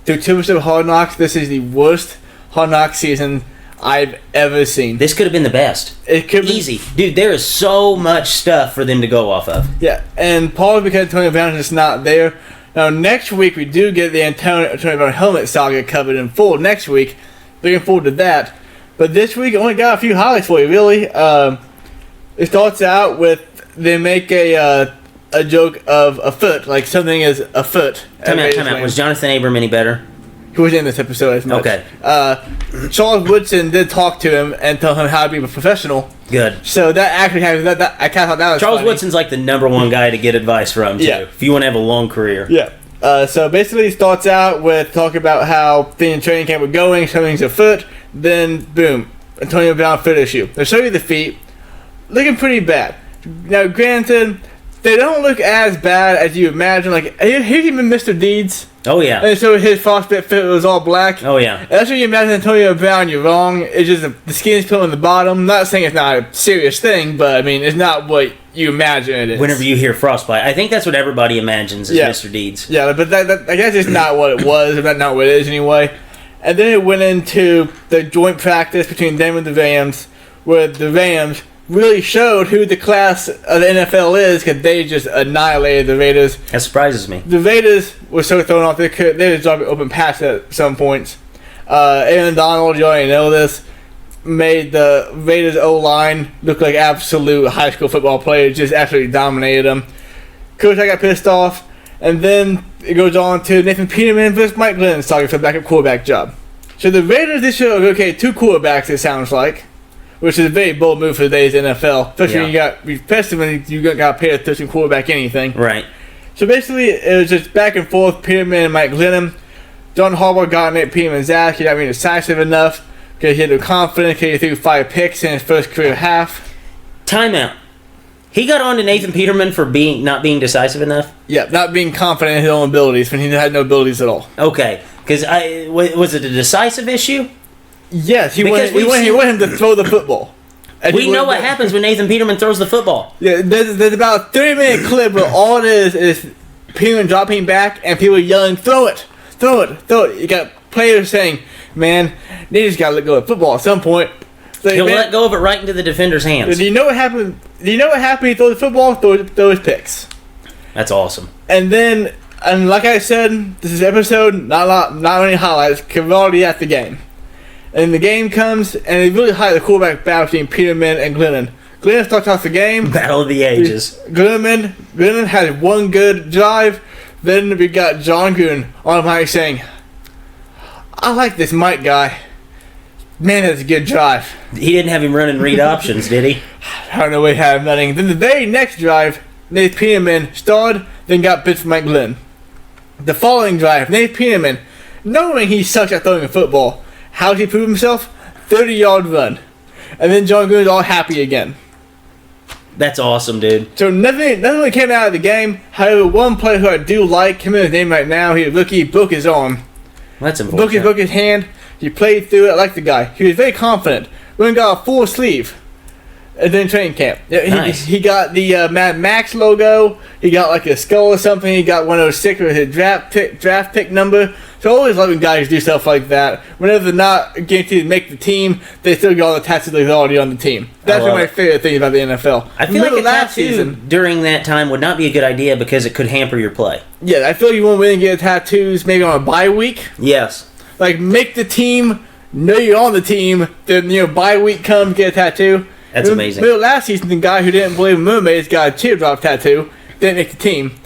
through 2 weeks of Hard Knocks, this is the worst Hard Knocks season I've ever seen. This could have been the best. It could be Easy. Dude, there is so much stuff for them to go off of. Yeah, and probably because Antonio Brown is not there. Now, next week, we do get the Antonio Brown helmet saga covered in full next week. Looking forward to that. But this week, only got a few highlights for you, really. It starts out with they make a joke of a foot, like something is a foot. Time out. Was Jonathan Abram any better? Who was in this episode as much. Okay. Charles Woodson did talk to him and tell him how to be a professional. Good. So that actually happened. That I kind of thought that was Charles funny. Woodson's like the #1 guy to get advice from, too. Yeah. If you want to have a long career. Yeah. So basically, it starts out with talking about how things in training camp were going, something's a foot, then boom, Antonio Brown foot issue. They show you the feet, looking pretty bad. Now, granted, they don't look as bad as you imagine. Like, here's even Mr. Deeds. Oh, yeah. And so his frostbite foot was all black. Oh, yeah. That's what you imagine Antonio Brown, you're wrong. It's just the skin's put on the bottom. I'm not saying it's not a serious thing, but I mean, it's not what you imagine it is. Whenever you hear frostbite, I think that's what everybody imagines is Yeah. Mr. Deeds. Yeah, but I guess it's not what it was, or that's not what it is anyway. And then it went into the joint practice between them and the Rams, where the Rams really showed who the class of the NFL is, because they just annihilated the Raiders. That surprises me. The Raiders were so thrown off, they just dropped open pass at some points. Aaron Donald, you already know this, made the Raiders O-line look like absolute high school football players, just absolutely dominated them. Coach, I got pissed off. And then it goes on to Nathan Peterman versus Mike Glennon talking for the backup quarterback job. So the Raiders this year are okay, 2 quarterbacks, it sounds like, which is a very bold move for today's NFL, especially when you got to pay a 13 quarterback anything. Right. So basically, it was just back and forth, Peterman and Mike Glennon. John Harbaugh got Nate Peterman's ass. He not being decisive enough because he had no confidence because he threw 5 picks in his first career half. Timeout. He got on to Nathan Peterman for not being decisive enough? Yeah, not being confident in his own abilities when he had no abilities at all. Okay. Because was it a decisive issue? Yes, he wanted him to throw the football. And We know what happens when Nathan Peterman throws the football. Yeah, there's about a 30-minute clip where all it is Peterman dropping back and people yelling, throw it, throw it, throw it. You got players saying, man, they just got to let go of football at some point. So, He'll let go of it right into the defender's hands. Do you know what happened? Do you know what happened? He throws the football, throw his picks. That's awesome. And then, and like I said, this is episode, not any highlights, because we're already at the game. And the game comes, and they really highlight the quarterback battle between Peterman and Glennon. Glennon starts off the game. Battle of the ages. Glennon has one good drive. Then we got John Gruden on the mic saying, I like this Mike guy. Man, that's a good drive. He didn't have him running read options, did he? I don't know what he had him running. Then the very next drive, Nate Peterman starred, then got bit from Mike Glenn. The following drive, Nate Peterman, knowing he sucks at throwing a football, how did he prove himself? 30-yard run. And then John Gruden's all happy again. That's awesome, dude. So nothing really came out of the game. However, one player who I do like, him in his name right now, he's a rookie, broke his arm. That's unfortunate. Broke his hand. He played through it. I like the guy. He was very confident. Went and got a full sleeve. And then training camp. Nice. He got the Mad Max logo. He got like a skull or something. He got one of those stickers with his draft pick number. So I always love when guys do stuff like that. Whenever they're not guaranteed to make the team, they still get all the tattoos they're already on the team. That's one of my favorite things about the NFL. I feel like a tattoo during that time would not be a good idea because it could hamper your play. Yeah, I feel like you want to really get tattoos maybe on a bye week. Yes. Like, make the team, know you're on the team, then, bye week comes, get a tattoo. That's amazing. Last season, the guy who didn't believe in mermaids got a teardrop tattoo, didn't make the team.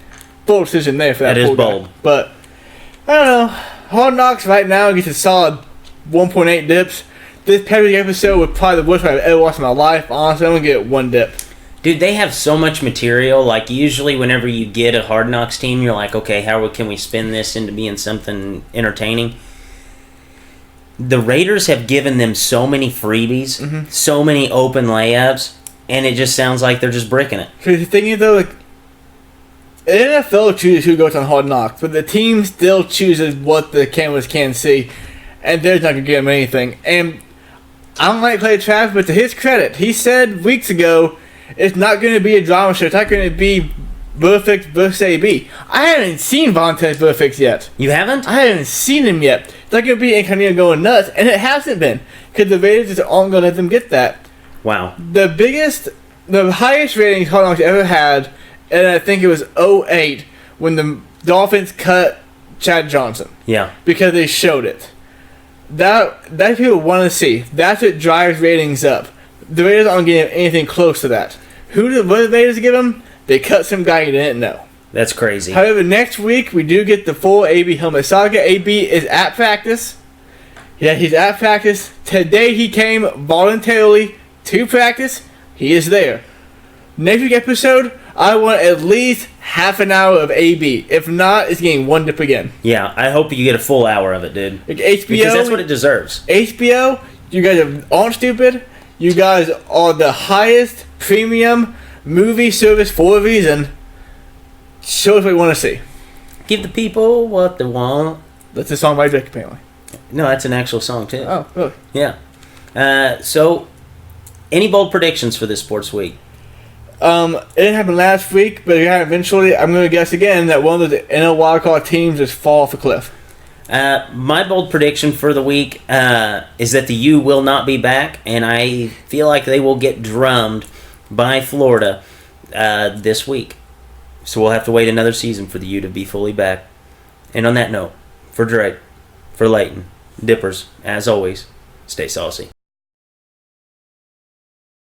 Bold decision there for that. That is bold. But, I don't know. Hard Knocks right now gets a solid 1.8 dips. This Perry episode was probably the worst one I've ever watched in my life. Honestly, I'm going to get 1 dip. Dude, they have so much material. Like, usually whenever you get a Hard Knocks team, you're like, okay, how can we spin this into being something entertaining? The Raiders have given them so many freebies, so many open layups, and it just sounds like they're just bricking it. Because the thing is, though, like, the NFL chooses who goes on Hard Knocks, but the team still chooses what the cameras can see, and they're not going to give them anything. And I don't like Clay Travis, but to his credit, he said weeks ago, it's not going to be a drama show. It's not going to be Burfict versus AB. I haven't seen Vontaze Burfict yet. You haven't? I haven't seen him yet. It's like it'll be Incognito going nuts, and it hasn't been. Because the Raiders just aren't going to let them get that. Wow. The highest ratings Hard Knocks ever had, and I think it was '08 when the Dolphins cut Chad Johnson. Yeah. Because they showed it. That people want to see. That's what drives ratings up. The Raiders aren't getting anything close to that. What did the Raiders give them? They cut some guy you didn't know. That's crazy. However, next week we do get the full AB helmet saga. AB is at practice. Yeah, he's at practice. Today he came voluntarily to practice. He is there. Next week episode, I want at least half an hour of AB. If not, it's getting one dip again. Yeah, I hope you get a full hour of it, dude. Like HBO, Because that's what it deserves. HBO, you guys aren't stupid. You guys are the highest premium movie service for a reason. Show us what you want to see. Give the people what they want. That's a song by Drake, apparently. No, that's an actual song, too. Oh, really? Yeah. So, any bold predictions for this sports week? It didn't happen last week, but eventually, I'm going to guess again that one of the NL wildcard teams just fall off a cliff. My bold prediction for the week is that the U will not be back, and I feel like they will get drummed by Florida this week. So we'll have to wait another season for the U to be fully back. And on that note, for Drake, for Leighton, Dippers, as always, stay saucy.